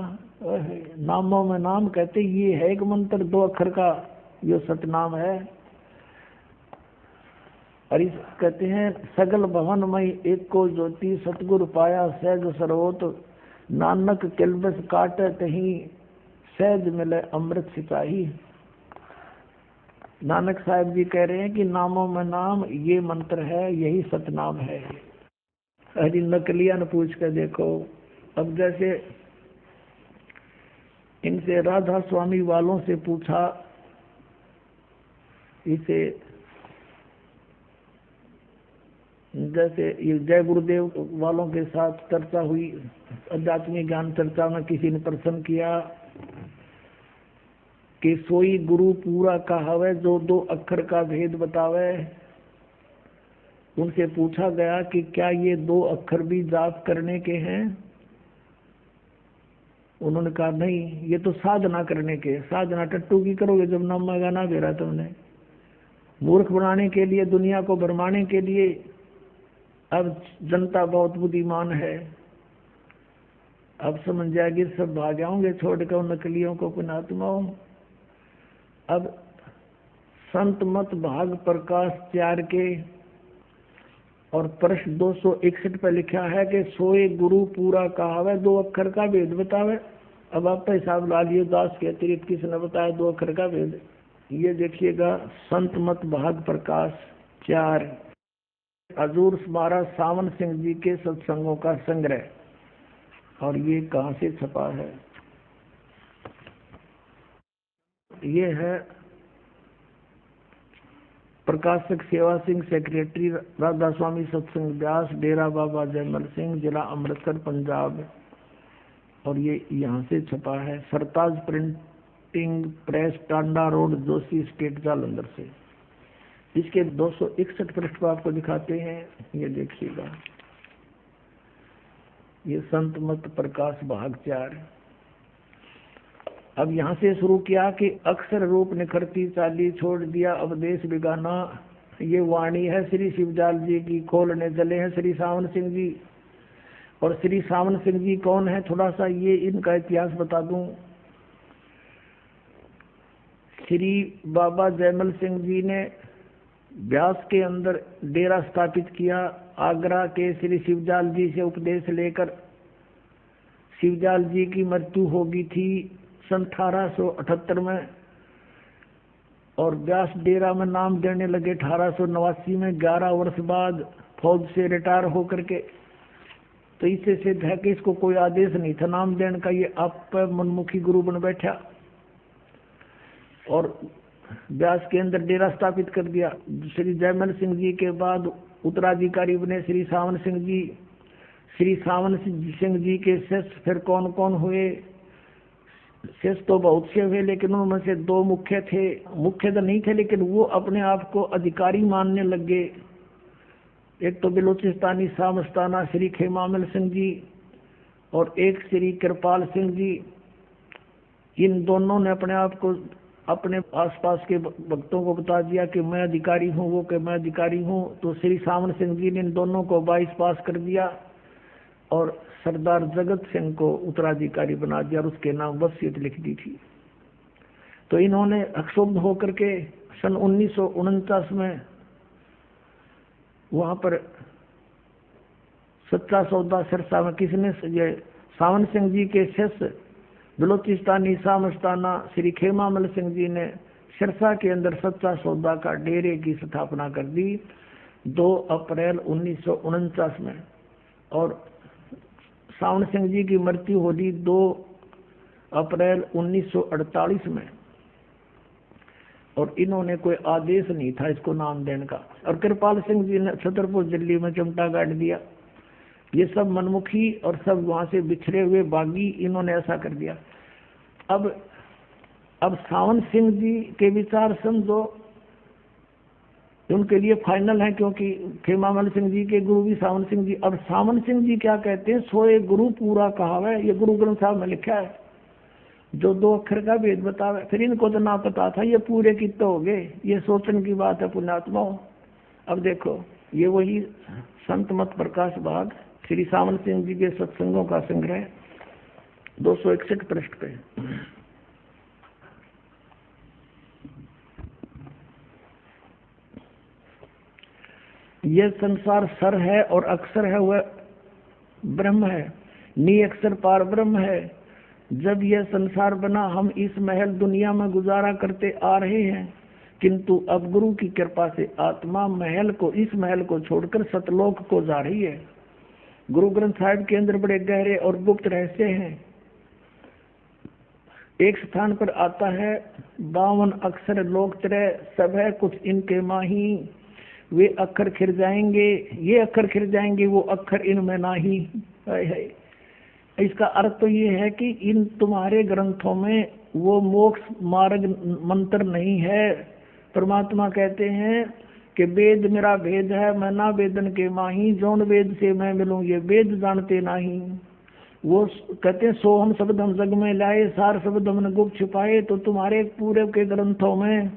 नामों में नाम कहते ये है एक मंत्र 2 अक्षर का, ये सतनाम है। और इस कहते हैं सगल भवन में एक को ज्योति सतगुरु पाया सहज सर्वोत, नानक किलबस काटे तही सहज मिले अमृत सिपाही। नानक साहब जी कह रहे हैं कि नामों में नाम ये मंत्र है, यही सतनाम है। अरे नकलिया ने पूछ कर देखो। अब जैसे इनसे राधा स्वामी वालों से पूछा, इसे जैसे ये जय गुरुदेव वालों के साथ चर्चा हुई, अध्यात्मिक ज्ञान चर्चा में किसी ने प्रश्न किया कि सोई गुरु पूरा कहावे जो 2 अक्षर का भेद बतावे। उनसे पूछा गया कि क्या ये 2 अक्षर भी जाप करने के हैं? उन्होंने कहा नहीं, ये तो साधना करने के। साधना टट्टू की करोगे जब नाम गाना बेरा तुमने, मूर्ख बनाने के लिए, दुनिया को भरमाने के लिए। अब जनता बहुत बुद्धिमान है, अब समझ जाएगी, सब भाग जाओगे छोड़कर उन नकलियों को पुणात्माओं। अब संत मत भाग प्रकाश 4 के और प्रश्न 261 पर लिखा है कि सोए गुरु पूरा कहावे 2 अक्षर का भेद बतावे। अब आप हिसाब ला लिए, दास के अतिरिक्त किसने बताया 2 अक्षर का भेद? ये देखिएगा संत मत भाग प्रकाश 4, हजूर महाराज सावन सिंह जी के सत्संगों का संग्रह। और ये कहाँ से छपा है? ये है प्रकाशक सेवा सिंह, सेक्रेटरी राधा स्वामी सत्संग व्यास, डेरा बाबा जयमल सिंह, जिला अमृतसर पंजाब। और ये यहाँ से छपा है Sartaj printing press, Tanda road, Joshi estate, Jalandhar से। इसके 261 पृष्ठ आपको दिखाते हैं, ये देखिएगा। ये संत मत प्रकाश भाग 4। अब यहाँ से शुरू किया कि अक्षर रूप निखरती चाली छोड़ दिया अवदेश बिगाना। ये वाणी है श्री शिवजाल जी की, खोलने चले हैं श्री सावन सिंह जी। और श्री सावन सिंह जी कौन है, थोड़ा सा ये इनका इतिहास बता दूं। श्री बाबा जयमल सिंह जी ने व्यास के अंदर डेरा स्थापित किया। आगरा के श्री शिवजाल जी से उपदेश लेकर शिवजाल जी की मृत्यु हो गई थी सन 1878 में। और व्यास डेरा में नाम देने लगे 1889 में, 11 वर्ष बाद फौज से रिटायर होकर के। तो इससे सिद्ध है कि इसको कोई आदेश नहीं था नाम देने का, ये आप मनमुखी गुरु बन बैठा और व्यास के अंदर डेरा स्थापित कर दिया। श्री जयमल सिंह जी के बाद उत्तराधिकारी बने श्री सावन सिंह जी। श्री सावन सिंह जी के शिष्य फिर कौन कौन हुए? शिष्य तो बहुत से हुए, लेकिन उनमें से 2 मुख्य थे। मुख्य तो नहीं थे, लेकिन वो अपने आप को अधिकारी मानने लगे। एक तो बलोचिस्तानी सामस्ताना श्री खेमामल सिंह जी और एक श्री कृपाल सिंह जी। इन दोनों ने अपने आप को अपने आसपास के भक्तों को बता दिया कि मैं अधिकारी हूँ, वो कि मैं अधिकारी हूँ। तो श्री सावन सिंह जी ने इन दोनों को 22 पास कर दिया और सरदार जगत सिंह को उत्तराधिकारी बना दिया और उसके नाम वसीयत लिख दी थी। तो इन्होंने अक्षुब्ध होकर के सन 1949 में वहां पर सच्चा सौदा सिरसा में किसने, ये सावन सिंह जी के शिष्य बलोचिस्तानी सामस्ताना श्री खेमामल सिंह जी ने सिरसा के अंदर सच्चा सौदा का डेरे की स्थापना कर दी 2 अप्रैल 1949 में। और सावन सिंह जी की मृत्यु हो गई 2 अप्रैल 1948 में। और इन्होंने कोई आदेश नहीं था इसको नाम देने का। और कृपाल सिंह जी ने छतरपुर दिल्ली में चिमटा गाड़ दिया। ये सब मनमुखी और सब वहां से बिछड़े हुए बागी, इन्होंने ऐसा कर दिया। अब सावन सिंह जी के विचार समझो, उनके लिए फाइनल है, क्योंकि खेमामल सिंह जी के गुरु भी सावन सिंह जी। अब सावन सिंह जी क्या कहते हैं, सोए गुरु पूरा कहावे, ये गुरु ग्रंथ साहब में लिखा है। जो 2 अक्षर का भेद बतावे। फिर इनको तो ना पता था, ये पूरे की तो हो गए, ये सोचने की बात है पुण्यात्माओं। अब देखो ये वही संत मत प्रकाश भाग श्री सामंत सिंह जी के सत्संगों का संग्रह 261 पृष्ठ पे। यह संसार सर है और अक्षर है, वह ब्रह्म है, नी अक्षर पार ब्रह्म है। जब यह संसार बना हम इस महल दुनिया में गुजारा करते आ रहे हैं, किंतु अब गुरु की कृपा से आत्मा इस महल को छोड़कर सतलोक को जा रही है। गुरु ग्रंथ साहिब के अंदर बड़े गहरे और गुप्त रहस्य हैं। एक स्थान पर आता है 52 अक्षर लोक त्रय सब है कुछ इनके माही, वे अक्षर खिर जाएंगे, ये अक्षर खिर जाएंगे, वो अक्षर इनमें नाही है। इसका अर्थ तो ये है कि इन तुम्हारे ग्रंथों में वो मोक्ष मार्ग मंत्र नहीं है। परमात्मा कहते हैं कि वेद मेरा भेद है, मैं ना वेदन के माही, जौन वेद से मैं मिलूं ये वेद जानते नहीं। वो कहते हैं सोहम शब्द हम जग में लाए, सार शब्द हमने गुप्त छिपाए। तो तुम्हारे पूरे के ग्रंथों में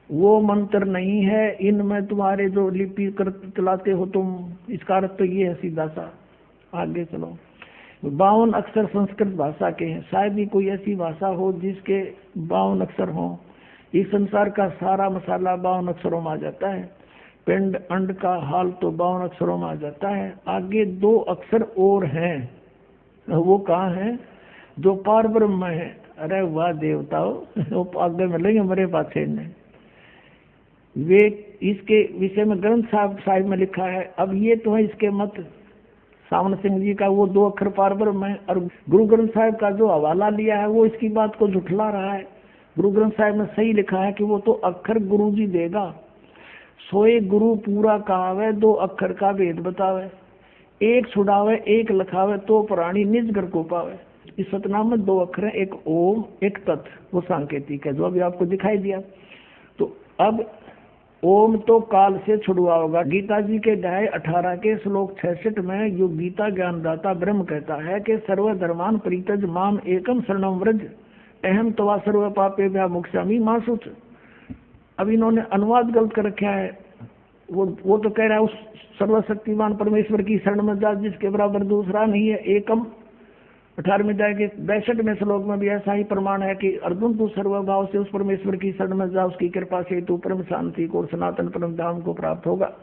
वो मंत्र नहीं है, इनमें तुम्हारे जो लिपि कर चलाते हो तुम। इसका अर्थ तो ये है सीधा सा। आगे चलो। 52 अक्षर संस्कृत भाषा के हैं। शायद ही कोई ऐसी भाषा हो जिसके 52 अक्षर हो। इस संसार का सारा मसाला 52 अक्षरों में आ जाता है। पिंड अंड का हाल तो 52 अक्षरों में आ जाता है। आगे 2 अक्षर और हैं, वो कहाँ है? जो पार ब्रह्म है। अरे वाह देवताओं, वो आगे मिलेंगे हमारे पास ने। वे इसके विषय में ग्रंथ साहिब में लिखा है। अब ये तो है इसके मत सामन सिंह जी का, वो 2 अक्षर पार ब्रह्म है। और गुरु ग्रंथ साहिब का जो हवाला लिया है वो इसकी बात को झुठला रहा है। गुरु ग्रंथ साहिब में सही लिखा है कि वो तो अक्षर गुरु जी देगा। सोए गुरु पूरा कहावे, 2 अक्षर का भेद बतावे, एक छुड़ावे एक लखावे, तो प्राणी निज घर को पावे। इस सतनाम में 2 अक्षर है, एक ओम एक तत्, वो सांकेतिक है जो अभी आपको दिखाई दिया। तो अब ओम तो काल से छुड़वा होगा। गीता जी के अध्याय 18 के श्लोक 66 में जो गीता ज्ञानदाता ब्रह्म कहता है कि सर्वधर्मान परित्यज माम एकम शरणम व्रज अहम तवा सर्व पापेभ्यः मोक्षामि मा शुच। अब इन्होंने अनुवाद गलत कर रखा है। वो तो कह रहा है उस सर्वशक्तिमान परमेश्वर की शरण में जा जिसके बराबर दूसरा नहीं है। एकम 18वें अध्याय के 62वें श्लोक में भी ऐसा ही प्रमाण है कि अर्जुन तू सर्वभाव से उस परमेश्वर की शरण में जा, उसकी कृपा से तू परम शांति को और सनातन परम धाम को प्राप्त होगा।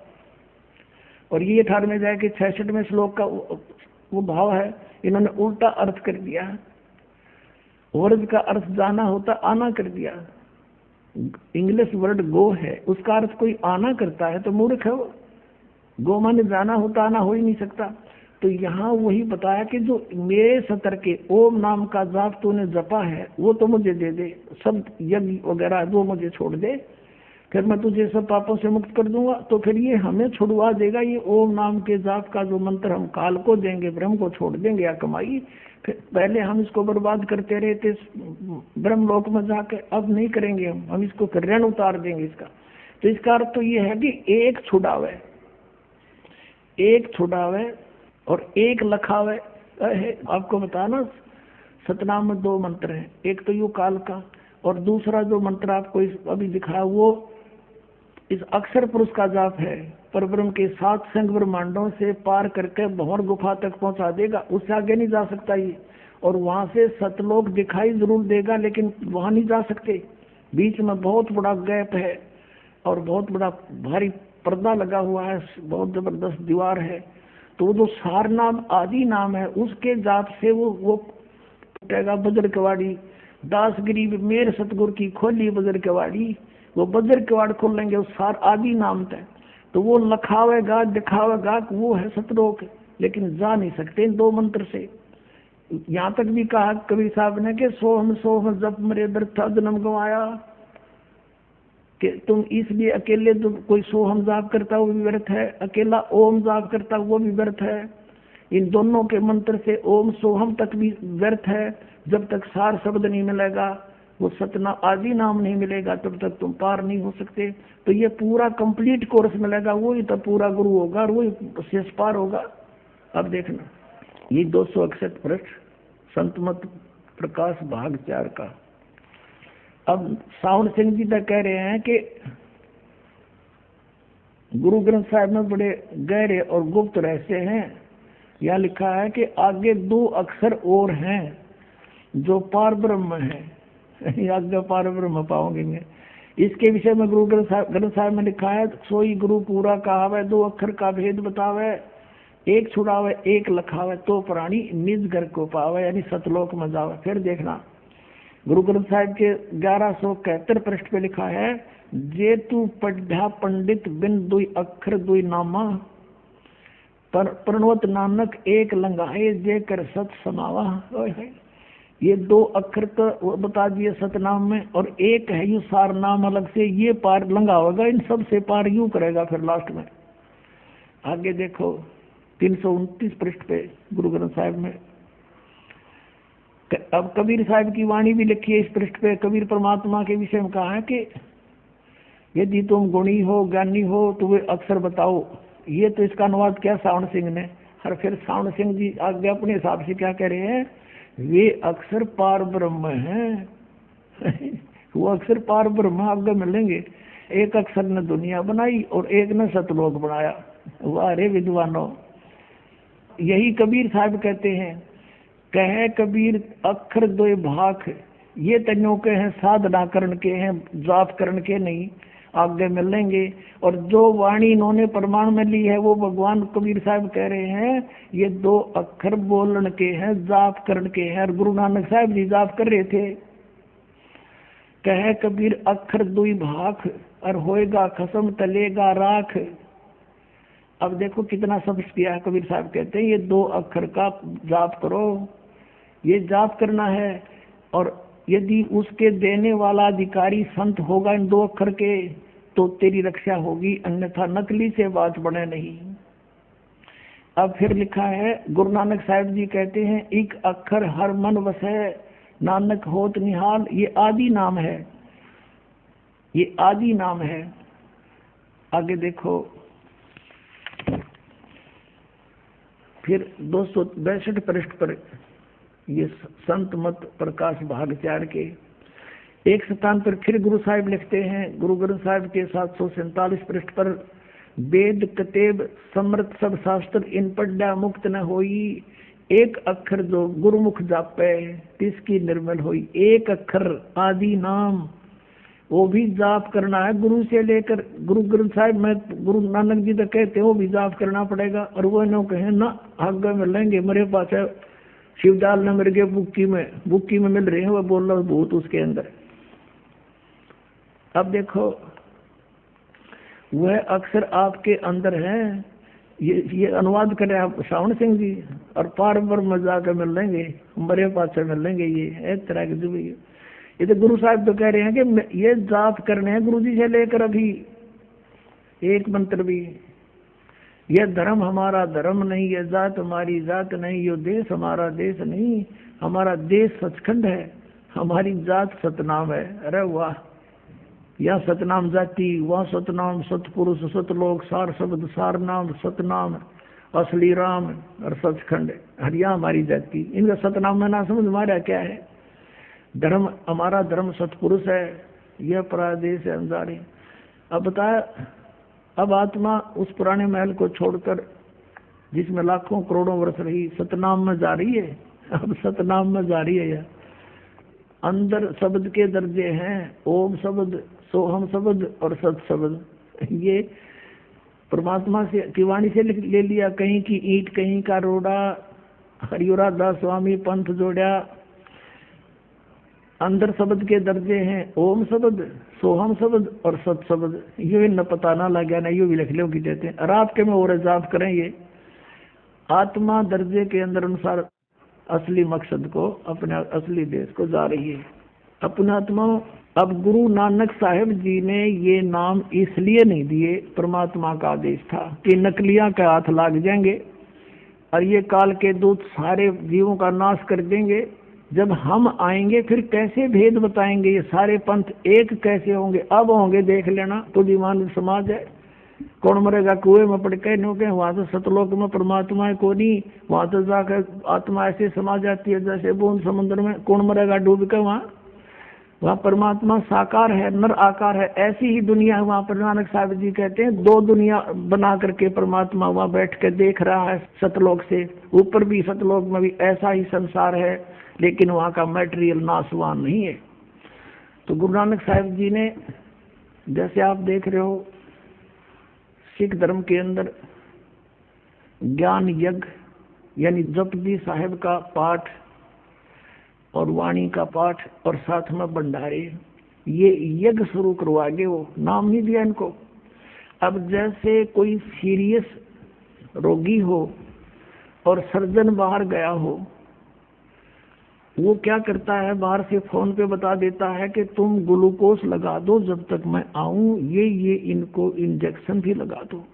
और ये 18वें अध्याय के 66वें श्लोक का वो भाव है, इन्होंने उल्टा अर्थ कर दिया है। वर्ड का अर्थ जाना होता आना कर दिया। इंग्लिश वर्ड गो है, उसका अर्थ कोई आना करता है तो मूर्ख है वो। गो माने जाना होता, आना हो ही नहीं सकता। तो यहाँ वही बताया कि जो मेरे सतर के ओम नाम का जाप तूने जपा है वो तो मुझे दे दे, सब यज्ञ वगैरह वो मुझे छोड़ दे, फिर मैं तुझे सब पापों से मुक्त कर दूंगा। तो फिर ये हमें छुड़वा देगा। ये ओम नाम के जाप का जो मंत्र हम काल को देंगे, ब्रह्म को छोड़ देंगे या कमाई। फिर पहले हम इसको बर्बाद करते रहे थे ब्रह्म लोक में जाके, अब नहीं करेंगे हम इसको ऋण उतार देंगे इसका। तो इसका अर्थ तो ये है कि एक छुड़ावे और एक लखावे। आपको बताया ना सतनाम में 2 मंत्र हैं, एक तो यू काल का और दूसरा जो मंत्र आपको अभी दिखाया वो इस अक्षर पुरुष का जाप है। पर ब्रह्म के 7 संग ब्रह्मांडों से पार करके भंवर गुफा तक पहुंचा देगा, उससे आगे नहीं जा सकता ये। और वहां से सतलोक दिखाई जरूर देगा लेकिन वहां नहीं जा सकते। बीच में बहुत बड़ा गैप है और बहुत बड़ा भारी पर्दा लगा हुआ है, बहुत जबरदस्त दीवार है। तो जो सार नाम आदि नाम है उसके जाप से वो टूटेगा। बजर कवाड़ी दासगिरी मेर सतगुरु की खोली बजर कवाड़ी, वो बजर कवाड़ खोल लेंगे उस सार आदि नाम तक। तो वो लखावेगा दिखावेगा, वो है सतलोक, लेकिन जा नहीं सकते इन 2 मंत्र से। यहाँ तक भी कहा कबीर साहब ने कि सोहम जब मेरे व्यर्थ जन्म गंवाया, कि तुम इसलिए अकेले तुम कोई सोहम जाप करता वो भी व्यर्थ है, अकेला ओम जाप करता वो भी व्यर्थ है। इन दोनों के मंत्र से ओम सोहम तक भी व्यर्थ है। जब तक सार शब्द नहीं मिलेगा, वो सतना आदि नाम नहीं मिलेगा, तब तक तुम पार नहीं हो सकते। तो ये पूरा कंप्लीट कोर्स मिलेगा, वही तो पूरा गुरु होगा और वही शेष पार होगा। अब देखना ये 261 पृष्ठ संत मत प्रकाश भाग 4 का। अब सावण सिंह जी तक कह रहे हैं कि गुरु ग्रंथ साहिब में बड़े गहरे और गुप्त रहस्य हैं। यहाँ लिखा है कि आगे 2 अक्षर और हैं जो पार ब्रह्म है। आगे पार ब्रह्म पाओगे। इसके विषय में गुरु ग्रंथ साहिब में लिखा है, सोई गुरु पूरा कहावे, 2 अक्षर का भेद बतावे, एक छुड़ावे एक लखावे, तो प्राणी निज घर को पावे, यानी सतलोक में जावे। फिर देखना गुरु ग्रंथ साहिब के 1171 पृष्ठ पे लिखा है, जे तू पढ़ा पंडित बिन 2 अक्षर 2 नामा, प्रणवत नानक एक लंगाए जे कर सत समावा। ये 2 अक्षर तो बता दिए सतनाम में, और एक है यू सार नाम अलग से, ये पार लंगा होगा, इन सब से पार यूं करेगा। फिर लास्ट में आगे देखो 329 पृष्ठ पे गुरु ग्रंथ साहिब में। अब कबीर साहिब की वाणी भी लिखी है इस पृष्ठ पे। कबीर परमात्मा के विषय में कहा है कि यदि तुम गुणी हो ज्ञानी हो तो वे अक्षर बताओ। ये तो इसका अनुवाद किया सावण सिंह ने। और फिर सावण सिंह जी आगे अपने हिसाब से क्या कह रहे हैं, वे अक्षर पार ब्रह्म हैं। वो अक्षर पार ब्रह्म आगे मिलेंगे। एक अक्षर ने दुनिया बनाई और एक ने सतलोक बनाया। वाह रे विद्वानों। यही कबीर साहब कहते हैं, कहे कबीर अक्षर 2 भाख, ये तन्यों के हैं साधना करण के हैं, जाप करण के नहीं, आगे मिलेंगे। और जो वाणी इन्होंने प्रमाण में ली है वो भगवान कबीर साहब कह रहे हैं, ये 2 अक्षर बोलन के हैं, जाप करण के हैं। और गुरु नानक साहब जी जाप कर रहे थे। कहे कबीर अक्षर 2 भाख, और होएगा खसम तलेगा राख। अब देखो कितना स्पष्ट किया है। कबीर साहब कहते हैं ये 2 अक्षर का जाप करो, ये जाप करना है। और यदि उसके देने वाला अधिकारी संत होगा इन 2 अक्षर के, तो तेरी रक्षा होगी, अन्यथा नकली से बात बने नहीं। अब फिर लिखा है, गुरु नानक साहिब जी कहते हैं, एक अक्षर हर मन वसै, नानक होत निहाल। ये आदि नाम है, ये आदि नाम है। आगे देखो फिर 262 पृष्ठ पर ये संत मत प्रकाश भाग 4 के एक स्थान पर फिर गुरु साहिब लिखते हैं, गुरु ग्रंथ साहिब के 747 पृष्ठ पर, वेद कतेब समृत सब शास्त्र इन पढ़ा मुक्त न होई, एक अक्षर जो गुरुमुख जापे तिसकी निर्मल होई। एक अक्षर आदि नाम, वो भी जाप करना है गुरु से लेकर। गुरु ग्रंथ साहिब में गुरु नानक जी तो कहते हैं वो भी जाप करना पड़ेगा। और वो इन्हों कहे ना आगे मिलेंगे, मेरे पास है शिवदाल ने मेरे बुक्की में मिल रहे हैं, वो बोल रहा भूत उसके अंदर। अब देखो वह अक्षर आपके अंदर है। ये अनुवाद कर रहे हैं सावण सिंह जी। और पार ब्रह्म जाकर मिल लेंगे, मेरे पास से मिल लेंगे। ये एक तरह की जो ये तो गुरु साहब तो कह रहे हैं कि ये जाप करने हैं गुरु जी से लेकर अभी एक मंत्र भी। यह धर्म हमारा धर्म नहीं, यह जात हमारी जात नहीं, यो देश हमारा देश नहीं, हमारा देश सचखंड है, हमारी जात सतनाम है। अरे वाह, यह सतनाम जाति, वह सतनाम सतपुरुष सतलोक, सार शब्द सार नाम सतनाम, असली राम और सचखंड। हरिया हमारी जाति। इनका सतनाम में ना समझ हमारा क्या है। धर्म हमारा धर्म सतपुरुष है, यह परादेश है अंजारी। अब बताया, अब आत्मा उस पुराने महल को छोड़कर जिसमें लाखों करोड़ों वर्ष रही सतनाम में जा रही है। अब सतनाम में जा रही है। यह अंदर शब्द के दर्जे हैं, ओम शब्द, सोहम शब्द और सत शब्द। ये परमात्मा से की वाणी से ले लिया। कहीं की ईंट कहीं का रोड़ा, हरियोरा दास स्वामी पंथ जोड़ा। अंदर शब्द के दर्जे हैं, ओम शब्द, सोहम शब्द और सत शब्द। ये न पता ना लगा ना, ये भी लिख लो की देते हैं। रात के में और जाप करें। ये आत्मा दर्जे के अंदर अनुसार असली मकसद को, अपने असली देश को जा रही है। अपने आत्मा। अब गुरु नानक साहिब जी ने ये नाम इसलिए नहीं दिए, परमात्मा का आदेश था कि नकलियां के हाथ लाग जाएंगे और ये काल के दूत सारे जीवों का नाश कर देंगे। जब हम आएंगे फिर कैसे भेद बताएंगे, ये सारे पंथ एक कैसे होंगे। अब होंगे, देख लेना। बुद्धिमान समाज है, कौन मरेगा कुएं में पड़ के नो के, वहां तो सतलोक में परमात्मा है को नहीं, वहां तो जाकर आत्मा ऐसे समा जाती है जैसे बूंद समुद्र में। कौन मरेगा डूब के? वहाँ परमात्मा साकार है, नर आकार है। ऐसी ही दुनिया है वहाँ पर। नानक साहब जी कहते हैं 2 दुनिया बना करके परमात्मा वहाँ बैठ के देख रहा है सतलोक से। ऊपर भी सतलोक में भी ऐसा ही संसार है, लेकिन वहाँ का मैटेरियल नाशवान नहीं है। तो गुरु नानक साहब जी ने, जैसे आप देख रहे हो, सिख धर्म के अंदर ज्ञान यज्ञ यानी जपजी साहेब का पाठ और वाणी का पाठ और साथ में भंडारे, ये यज्ञ शुरू करवागे। वो नाम नहीं दिया इनको। अब जैसे कोई सीरियस रोगी हो और सर्जन बाहर गया हो, वो क्या करता है, बाहर से फोन पे बता देता है कि तुम ग्लूकोज लगा दो जब तक मैं आऊं, ये इनको इंजेक्शन भी लगा दो।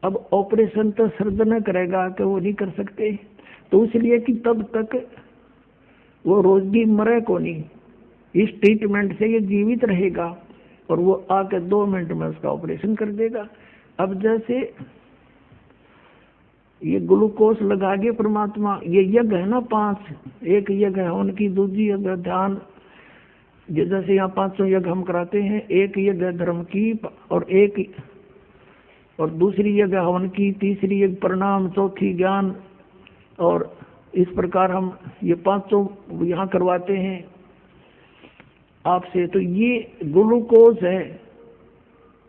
अब ऑपरेशन तो सर्जन करेगा कि वो नहीं कर सकते, तो इसलिए कि तब तक वो रोगी मरे को नहीं, इस ट्रीटमेंट से ये जीवित रहेगा और वो आके 2 मिनट में उसका ऑपरेशन कर देगा। अब जैसे ये ग्लूकोज लगा के परमात्मा, ये यज्ञ है ना 5, एक यज्ञ है उनकी, दूसरी यज्ञ ध्यान, जैसे यहाँ 500 यज्ञ हम कराते हैं, एक यज्ञ धर्म की और दूसरी यज्ञ हवन की, तीसरी यज्ञ प्रणाम, चौथी ज्ञान, और इस प्रकार हम ये 500 यहाँ करवाते हैं आपसे। तो ये ग्लूकोज है,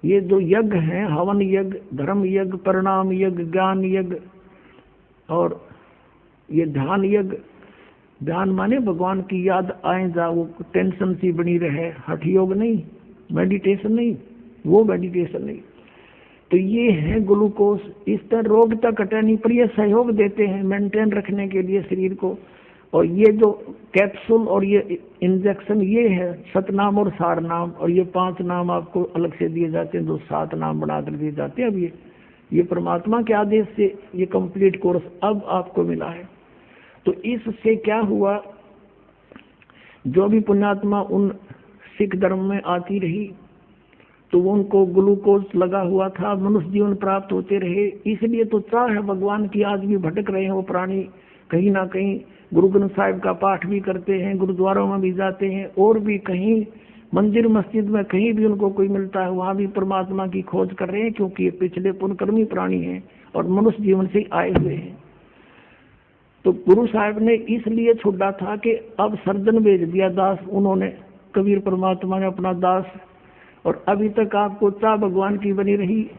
ये 2 यज्ञ हैं, हवन यज्ञ, धर्म यज्ञ, प्रणाम यज्ञ, ज्ञान यज्ञ, और ये ध्यान यज्ञ। ध्यान माने भगवान की याद आए जा, वो टेंशन सी बनी रहे, हठ योग नहीं, मेडिटेशन नहीं, वो मेडिटेशन नहीं। तो ये है ग्लूकोज। इस तरह रोग तक हटे नहीं, पर ये सहयोग देते हैं मेंटेन रखने के लिए शरीर को। और ये जो कैप्सूल और ये इंजेक्शन, ये है सतनाम और सार नाम, और ये 5 नाम आपको अलग से दिए जाते हैं, जो 7 नाम बनाकर दिए जाते हैं। अब ये परमात्मा के आदेश से ये कंप्लीट कोर्स अब आपको मिला है। तो इससे क्या हुआ, जो भी पुण्यात्मा उन सिख धर्म में आती रही तो उनको ग्लूकोज लगा हुआ था, मनुष्य जीवन प्राप्त होते रहे। इसलिए तो चाह है भगवान की, आज भी भटक रहे हैं वो प्राणी कहीं ना कहीं। गुरु ग्रंथ साहिब का पाठ भी करते हैं, गुरुद्वारों में भी जाते हैं, और भी कहीं मंदिर मस्जिद में कहीं भी उनको कोई मिलता है वहां भी परमात्मा की खोज कर रहे हैं, क्योंकि ये पिछले पुण्यकर्मी प्राणी हैं और मनुष्य जीवन से आए हुए हैं। तो गुरु साहब ने इसलिए छोड़ा था कि अब सर्जन भेज दिया दास उन्होंने, कबीर परमात्मा ने अपना दास, और अभी तक आपको चाह भगवान की बनी रही।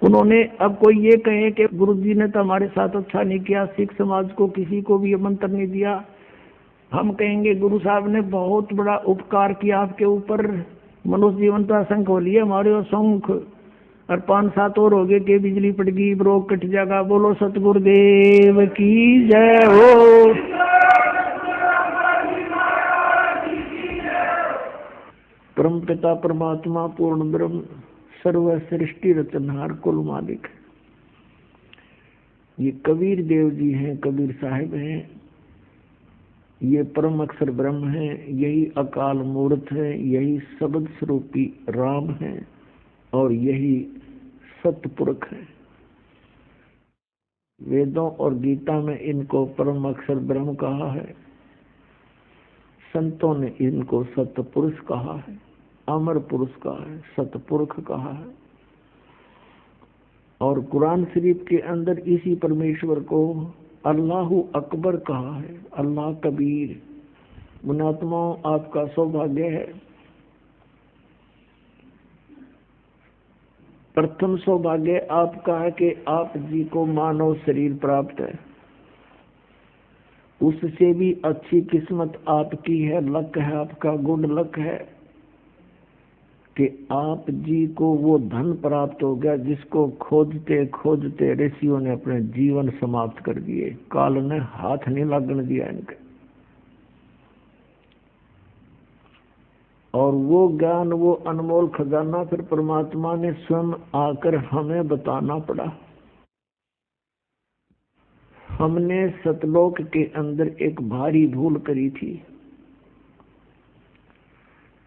उन्होंने अब कोई ये कहे कि गुरु जी ने तो हमारे साथ अच्छा नहीं किया, सिख समाज को किसी को भी ये मंत्र नहीं दिया, हम कहेंगे गुरु साहब ने बहुत बड़ा उपकार किया आपके ऊपर। मनुष्य जीवन तो असंख्य हो लिए हमारे, असंख्य, और 5-7 और हो गए कि बिजली पड़ गई, रोग कट जाएगा। बोलो सतगुरुदेव की जय हो। परम पिता परमात्मा पूर्ण ब्रह्म सर्व सृष्टि रचनहार कुल मालिक, ये कबीर देव जी हैं, कबीर साहिब हैं, ये परम अक्षर ब्रह्म है, यही अकाल मूर्त है, यही शब्द स्वरूपी राम है, और यही सतपुरुष है। वेदों और गीता में इनको परम अक्षर ब्रह्म कहा है, संतों ने इनको सतपुरुष कहा है, अमर पुरुष कहा है, सतपुरुष कहा है। और कुरान शरीफ के अंदर इसी परमेश्वर को अल्लाहु अकबर कहा है, अल्लाह कबीर। मुनात्माओं, आपका सौभाग्य है। प्रथम सौभाग्य आपका है कि आप जी को मानव शरीर प्राप्त है। उससे भी अच्छी किस्मत आपकी है, लक है आपका, गुड लक है कि आप जी को वो धन प्राप्त हो गया जिसको खोजते खोजते ऋषियों ने अपने जीवन समाप्त कर दिए, काल ने हाथ नहीं लगने दिया इनके। और वो ज्ञान, वो अनमोल खजाना फिर परमात्मा ने स्वयं आकर हमें बताना पड़ा। हमने सतलोक के अंदर एक भारी भूल करी थी।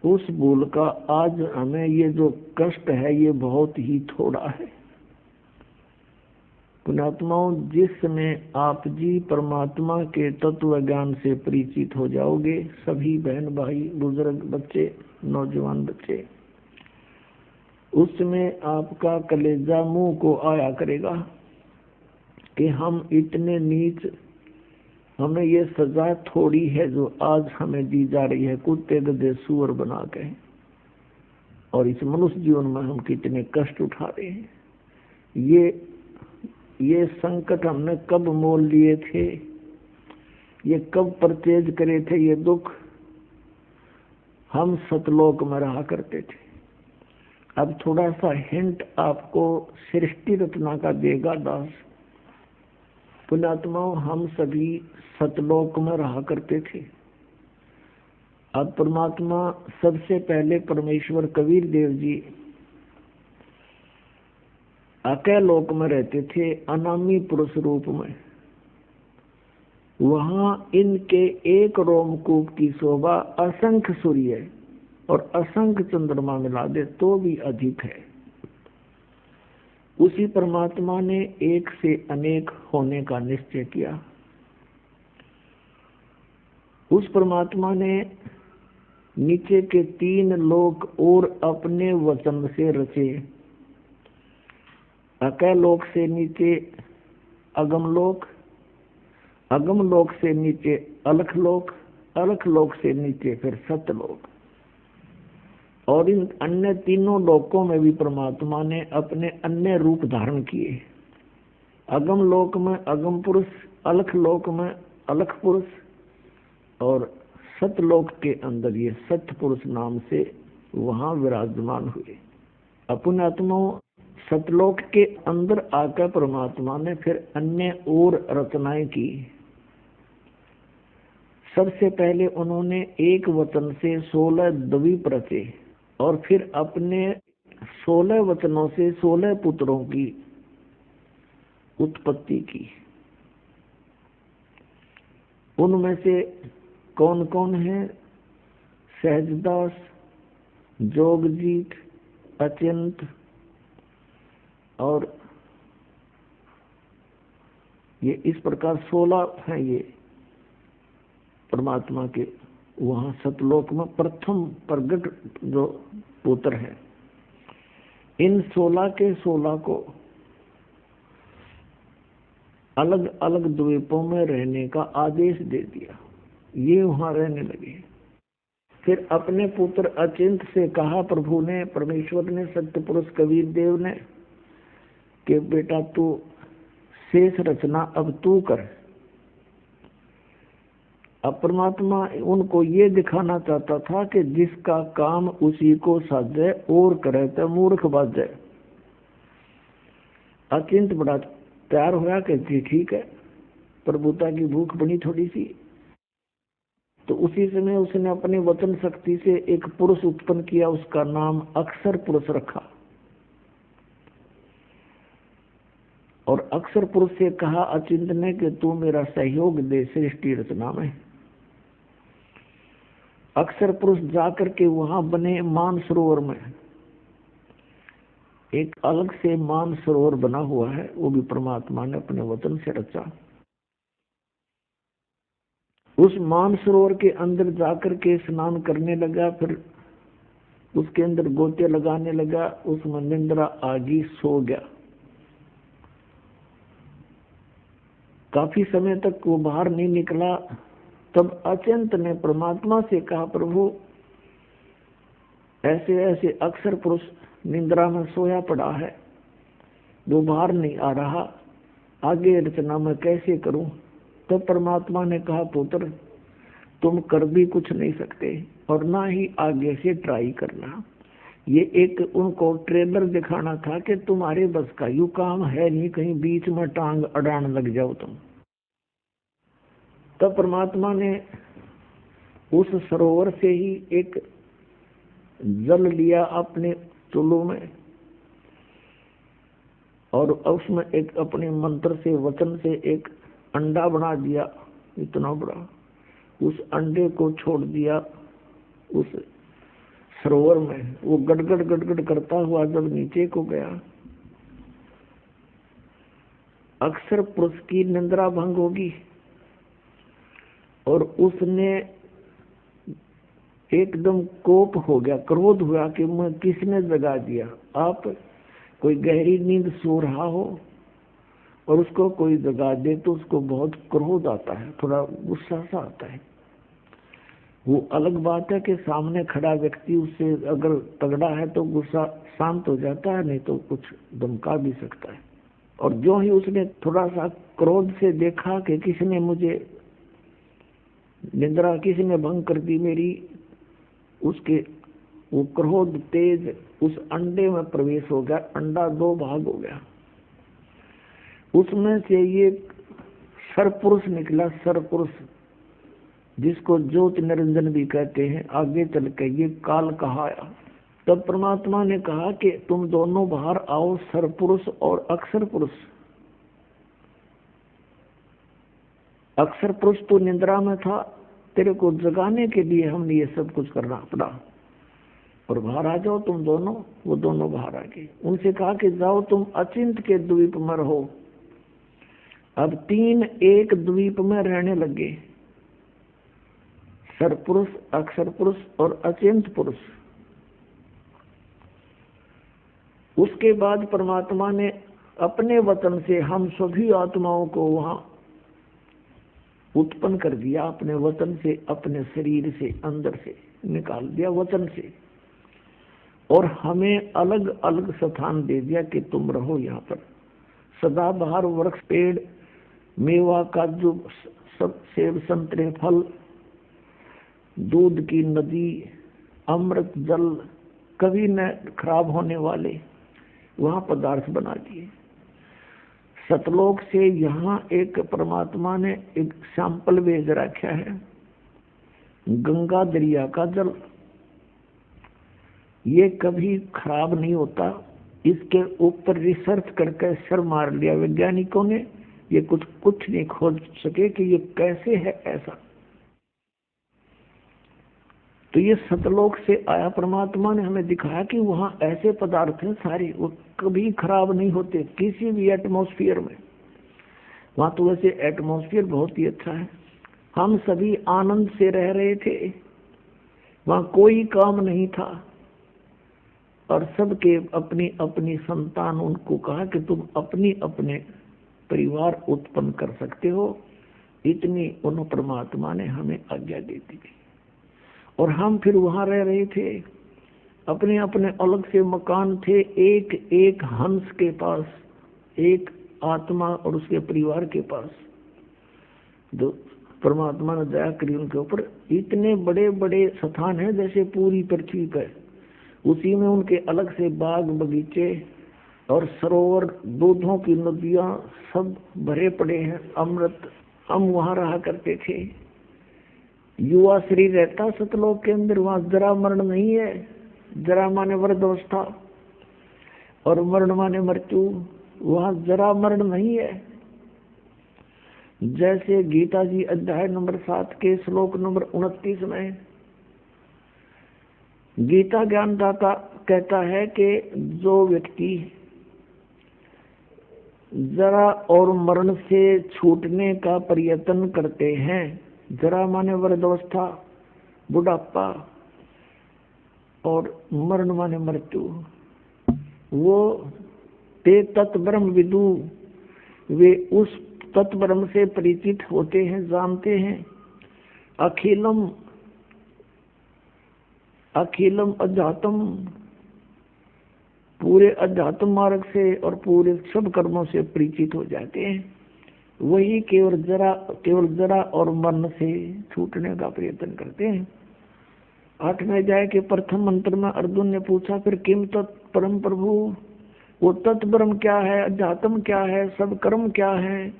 उस भूल का आज हमें ये जो कष्ट है ये बहुत ही थोड़ा है। पुण्यात्माओं, जिस समय आप जी परमात्मा के तत्व ज्ञान से परिचित हो जाओगे, सभी बहन भाई, बुजुर्ग, बच्चे, नौजवान बच्चे, उस समय आपका कलेजा मुंह को आया करेगा कि हम इतने नीच, हमें ये सजा थोड़ी है जो आज हमें दी जा रही है कुत्ते गधे सूअर बना के, और इस मनुष्य जीवन में हम कितने कष्ट उठा रहे हैं। ये संकट हमने कब मोल लिए थे, ये कब परचेज करे थे ये दुख। हम सतलोक में रहा करते थे। अब थोड़ा सा हिंट आपको सृष्टि रचना का देगा दास। पुण्यात्माओं, हम सभी सतलोक में रहा करते थे। अब परमात्मा, सबसे पहले परमेश्वर कबीर देव जी अकय लोक में रहते थे, अनामी पुरुष रूप में। वहां इनके एक रोमकूप की शोभा असंख्य सूर्य और असंख्य चंद्रमा मिला दे तो भी अधिक है। उसी परमात्मा ने एक से अनेक होने का निश्चय किया। उस परमात्मा ने नीचे के 3 लोक और अपने वचन से रचे। अकय लोक से नीचे अगम लोक, अगम लोक से नीचे अलख लोक, अलख लोक से नीचे फिर सतलोक। और इन अन्य तीनों लोकों में भी परमात्मा ने अपने अन्य रूप धारण किए। अगम लोक में अगम पुरुष, अलख लोक में अलख पुरुष, और सतलोक के अंदर ये सत्य पुरुष नाम से वहां विराजमान हुए। अपने आत्माओं, सतलोक के अंदर आकर परमात्मा ने फिर अन्य और रचनाएं की। सबसे पहले उन्होंने एक वचन से 16 द्वीप रचे और फिर अपने 16 वचनों से 16 पुत्रों की उत्पत्ति की। उनमें से कौन कौन है? सहजदास, जोगजीत, अचिंत, और ये इस प्रकार 16 हैं ये परमात्मा के वहां सतलोक में प्रथम प्रगट जो पुत्र है। इन 16 के 16 को अलग अलग द्वीपों में रहने का आदेश दे दिया। ये वहां रहने लगे। फिर अपने पुत्र अचिंत से कहा प्रभु ने, परमेश्वर ने, सत्य पुरुष कबीर देव ने, कि बेटा तू शेष रचना अब तू कर। अब परमात्मा उनको ये दिखाना चाहता था कि जिसका काम उसी को साजे और करे तो मूर्ख बाजे। अचिंत बड़ा तैयार होया कि जी ठीक है, प्रभुता की भूख बनी थोड़ी सी। तो उसी समय उसने अपने वचन शक्ति से एक पुरुष उत्पन्न किया, उसका नाम अक्षर पुरुष रखा। और अक्षर पुरुष से कहा अचिंत ने कि तू मेरा सहयोग दे सृष्टि रचना में। अक्षर पुरुष जाकर के वहां बने मानसरोवर में, एक अलग से मानसरोवर बना हुआ है, वो भी परमात्मा ने अपने वचन से रचा। उस मानसरोवर के अंदर जाकर के स्नान करने लगा, फिर उसके अंदर गोते लगाने लगा, उसमें निंद्रा आगी, सो गया। काफी समय तक वो बाहर नहीं निकला। तब अचिंत ने परमात्मा से कहा प्रभु ऐसे ऐसे अक्षर पुरुष निंद्रा में सोया पड़ा है, वो बाहर नहीं आ रहा, आगे रचना मैं कैसे करूं? तब परमात्मा ने कहा पुत्र तुम कर भी कुछ नहीं सकते और ना ही आगे से ट्राई करना। ये एक उनको ट्रेलर दिखाना था कि तुम्हारे बस का यू काम है नहीं, कहीं बीच में टांग अड़ान लग जाओ तुम। तब परमात्मा ने उस सरोवर से ही एक जल लिया अपने चुल्लू में, और उसमें एक अपने मंत्र से, वचन से एक अंडा बना दिया इतना बड़ा। उस अंडे को छोड़ दिया उस सरोवर में। वो गड़गड़ गड़गड़ करता हुआ जब नीचे को गया, अक्सर पुरुष की निंद्रा भंग होगी और उसने एकदम कोप हो गया, क्रोध हुआ कि मैं किसने जगा दिया। आप कोई गहरी नींद सो रहा हो और उसको कोई जगा दे तो उसको बहुत क्रोध आता है, थोड़ा गुस्सा सा आता है। वो अलग बात है कि सामने खड़ा व्यक्ति उससे अगर तगड़ा है तो गुस्सा शांत हो जाता है, नहीं तो कुछ धमका भी सकता है। और जो ही उसने थोड़ा सा क्रोध से देखा कि किसने मुझे निद्रा, किसने भंग कर दी मेरी, उसके वो क्रोध तेज उस अंडे में प्रवेश हो गया। अंडा दो भाग हो गया, उसमें से ये सरपुरुष निकला। सरपुरुष जिसको ज्योति निरंजन भी कहते हैं, आगे चल के ये काल कहाया। तब परमात्मा ने कहा कि तुम दोनों बाहर आओ, सरपुरुष और अक्षर पुरुष। अक्षर पुरुष तो निद्रा में था, तेरे को जगाने के लिए हमने ये सब कुछ करना पड़ा, और बाहर आ जाओ तुम दोनों। वो दोनों बाहर आ गए। उनसे कहा कि जाओ तुम अचिंत के द्वीप में रहो। अब तीन एक द्वीप में रहने लगे, सरपुरुष, अक्षर पुरुष और अचिंत पुरुष। उसके बाद परमात्मा ने अपने वचन से हम सभी आत्माओं को वहां उत्पन्न कर दिया। अपने वचन से, अपने शरीर से, अंदर से निकाल दिया वचन से, और हमें अलग अलग स्थान दे दिया कि तुम रहो यहाँ पर सदा। बाहर वृक्ष, पेड़, मेवा, काजू, सब, सेब, संतरे, फल, दूध की नदी, अमृत जल, कभी न खराब होने वाले वहां पदार्थ बना दिए। सतलोक से यहाँ एक परमात्मा ने एक सैंपल भेज रखा है, गंगा दरिया का जल। ये कभी खराब नहीं होता। इसके ऊपर रिसर्च करके सर मार लिया वैज्ञानिकों ने, ये कुछ नहीं खोज सके कि ये कैसे है ऐसा। तो ये सतलोक से आया परमात्मा ने हमें दिखाया कि वहां ऐसे पदार्थ हैं सारे, वो कभी खराब नहीं होते किसी भी एटमॉस्फेयर में। वहां तो वैसे एटमॉस्फेयर बहुत ही अच्छा है, हम सभी आनंद से रह रहे थे, वहां कोई काम नहीं था, और सबके अपनी अपनी संतान। उनको कहा कि तुम अपनी अपने परिवार उत्पन्न कर सकते हो, इतनी उन परमात्मा ने हमें आज्ञा दे दी। और हम फिर वहां रह रहे थे, अपने अपने अलग से मकान थे। एक एक हंस के पास एक आत्मा और उसके परिवार के पास, जो परमात्मा ने दया करी उनके ऊपर। इतने बड़े बड़े स्थान हैं जैसे पूरी पृथ्वी पर, उसी में उनके अलग से बाग बगीचे और सरोवर, दूधों की नदियां सब भरे पड़े हैं, अमृत। हम वहां रहा करते थे। युवा शरीर रहता सतलोक के अंदर, वहां जरा मरण नहीं है। जरा माने वृद्धावस्था और मरण माने मृत्यु, वहां जरा मरण नहीं है। जैसे गीता जी अध्याय नंबर 7 के श्लोक नंबर 29 में गीता ज्ञानदाता कहता है कि जो व्यक्ति जरा और मरण से छूटने का प्रयत्न करते हैं, जरा माने वृद्धावस्था, बुढ़ापा, और मरण माने मृत्यु, वो ते तत् ब्रह्म विदु, वे उस तत् ब्रह्म से परिचित होते हैं, जानते हैं। अखिलम अखिलम अध्यात्म, पूरे अध्यात्म मार्ग से और पूरे सब कर्मों से परिचित हो जाते हैं। वही केवल जरा और मरण से छूटने का प्रयत्न करते हैं। 8वें अध्याय के प्रथम मंत्र में अर्जुन ने पूछा, फिर किम तत्परम प्रभु, वो तत्ब्रह्म क्या है, अध्यात्म क्या है, सब कर्म क्या है।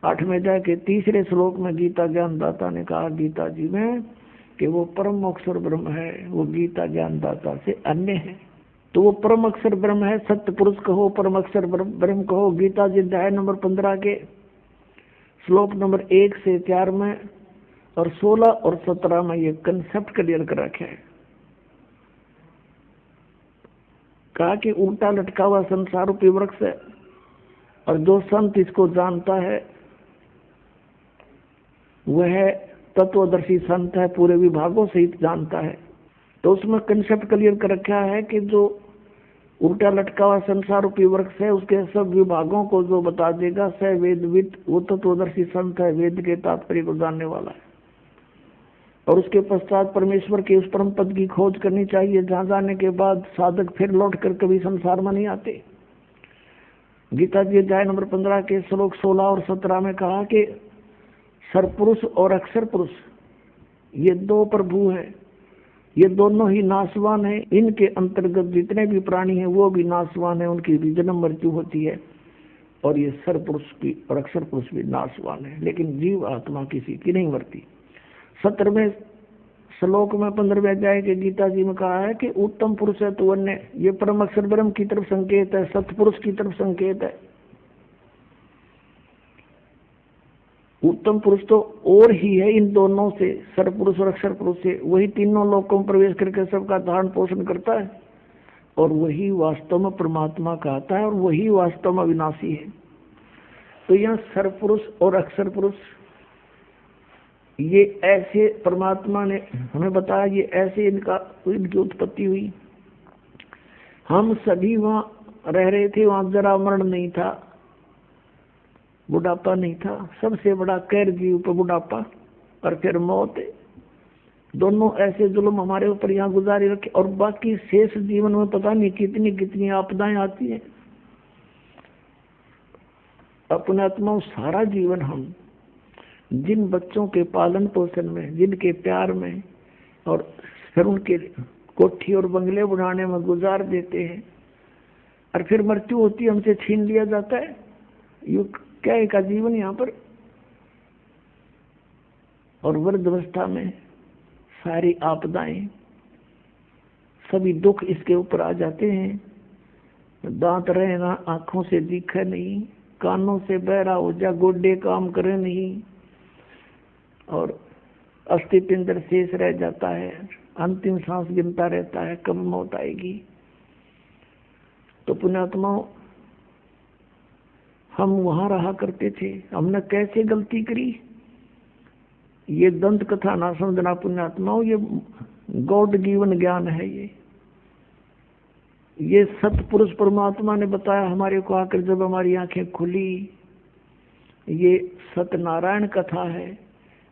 8वें अध्याय के 3रे श्लोक में गीता ज्ञानदाता ने कहा गीता जी में कि वो परम अक्षर ब्रह्म है, वो गीता ज्ञानदाता से अन्य है। तो वो परम अक्षर ब्रह्म है, सत्य पुरुष कहो, परम अक्षर ब्रह्म कहो। गीता जी अध्याय नंबर 15 के श्लोक नंबर 1 से 4 में और 16 और 17 में ये कंसेप्ट क्लियर कर रखे है। कहा कि उल्टा लटका हुआ संसार रूपी वृक्ष है, और जो संत इसको जानता है वह तत्वदर्शी संत है, पूरे विभागों सहित जानता है। तो उसमें कंसेप्ट क्लियर कर रखा है कि जो उल्टा लटका हुआ संसार रूपी वृक्ष है उसके सब विभागों को जो बता देगा स वेदविद, वो तत्वदर्शी संत है, वेद के तात्पर्य को जानने वाला है। और उसके पश्चात परमेश्वर के उस परम पद की खोज करनी चाहिए, जहाँ जाने के बाद साधक फिर लौट कर कभी संसार में नहीं आते। गीता जी अध्याय नंबर 15 के श्लोक 16 और 17 में कहा कि सरपुरुष और अक्षर पुरुष ये दो प्रभु हैं, ये दोनों ही नाशवान हैं। इनके अंतर्गत जितने भी प्राणी हैं वो भी नाशवान हैं, उनकी भी जन्म मृत्यु होती है। और ये सरपुरुष भी और अक्षर पुरुष भी नाशवान है, लेकिन जीव आत्मा किसी की नहीं मरती। 17वें श्लोक में 15वें अध्याय के गीता जी में कहा है कि उत्तम पुरुष है तो अन्य, ये परम अक्षर ब्रह्म की तरफ संकेत है, सतपुरुष की तरफ संकेत है। उत्तम पुरुष तो और ही है इन दोनों से, सरपुरुष और अक्षर पुरुष से, वही तीनों लोकों में प्रवेश करके सबका धारण पोषण करता है, और वही वास्तव में परमात्मा कहता है, और वही वास्तव में अविनाशी है। तो यहाँ सरपुरुष और अक्षर पुरुष ये ऐसे परमात्मा ने हमें बताया, ये ऐसे इनकी उत्पत्ति हुई। हम सभी वहां रह रहे थे, वहां जरा मरण नहीं था, बुढ़ापा नहीं था। सबसे बड़ा कैर जीव पर बुढ़ापा और फिर मौत, दोनों ऐसे जुल्म हमारे ऊपर यहाँ गुजारी रखे। और बाकी शेष जीवन में पता नहीं कितनी कितनी आपदाएं आती हैं। अपने आत्मा सारा जीवन हम जिन बच्चों के पालन पोषण में, जिनके प्यार में, और फिर उनके कोठी और बंगले बनाने में गुजार देते हैं, और फिर मृत्यु होती है, हमसे छीन लिया जाता है। ये क्या है का जीवन यहाँ पर। और वृद्धावस्था में सारी आपदाएं, सभी दुख इसके ऊपर आ जाते हैं। दांत रहे ना, आंखों से दिखे नहीं, कानों से बहरा हो जा, गोडे काम करे नहीं, और अस्थि पिंजर शेष रह जाता है, अंतिम सांस गिनता रहता है कब मौत आएगी। तो पुण्यात्माओं, हम वहां रहा करते थे, हमने कैसे गलती करी, ये दंत कथा ना समझना पुण्यात्माओं, ये गॉड गिवन ज्ञान है। ये सतपुरुष परमात्मा ने बताया हमारे को आकर, जब हमारी आंखें खुली। ये सत्यनारायण कथा है,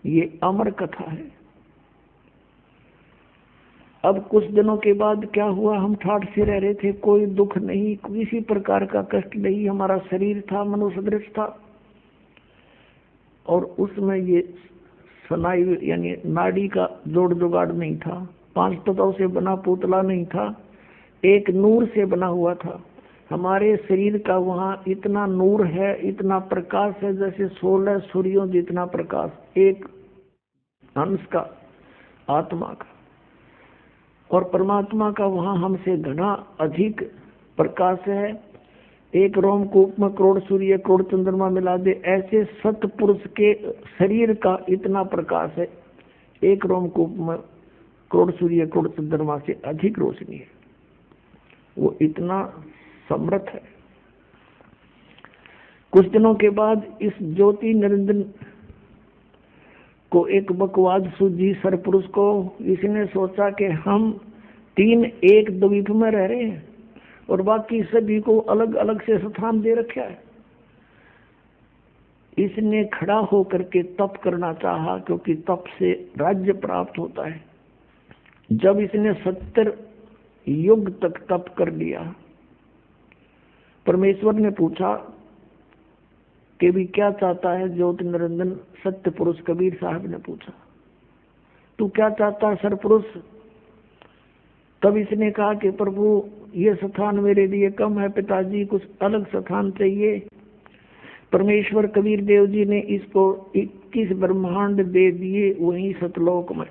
ये अमर कथा है। अब कुछ दिनों के बाद क्या हुआ, हम ठाठ से रह रहे थे, कोई दुख नहीं, किसी प्रकार का कष्ट नहीं। हमारा शरीर था मनुष्य सदृश था, और उसमें ये स्नायु यानी नाड़ी का जोड़ जुगाड़ नहीं था, 5 तत्वों से बना पुतला नहीं था, एक नूर से बना हुआ था। हमारे शरीर का वहाँ इतना नूर है, इतना प्रकाश है, जैसे 16 सूर्यों जितना प्रकाश एक अंश का आत्मा का। और परमात्मा का वहाँ हमसे घना अधिक प्रकाश है। एक रोमकूप में करोड़ सूर्य करोड़ चंद्रमा मिला दे, ऐसे सतपुरुष के शरीर का इतना प्रकाश है। एक रोमकूप में करोड़ सूर्य करोड़ चंद्रमा से अधिक रोशनी है, वो इतना समर्थ है। कुछ दिनों के बाद इस ज्योति निरंजन को एक बकवाद सूझी सरपुरुष को। इसने सोचा कि हम 3 एक द्वीप में रह रहे हैं और बाकी सभी को अलग अलग से स्थान दे रखा है। इसने खड़ा होकर के तप करना चाहा, क्योंकि तप से राज्य प्राप्त होता है। जब इसने 70 युग तक तप कर लिया, परमेश्वर ने पूछा कि भी क्या चाहता है ज्योति निरंजन सत्य पुरुष कबीर साहब ने पूछा, तू क्या चाहता है सरपुरुष? तब इसने कहा कि प्रभु ये स्थान मेरे लिए कम है पिताजी, कुछ अलग स्थान चाहिए। परमेश्वर कबीर देव जी ने इसको 21 ब्रह्मांड दे दिए वहीं सतलोक में।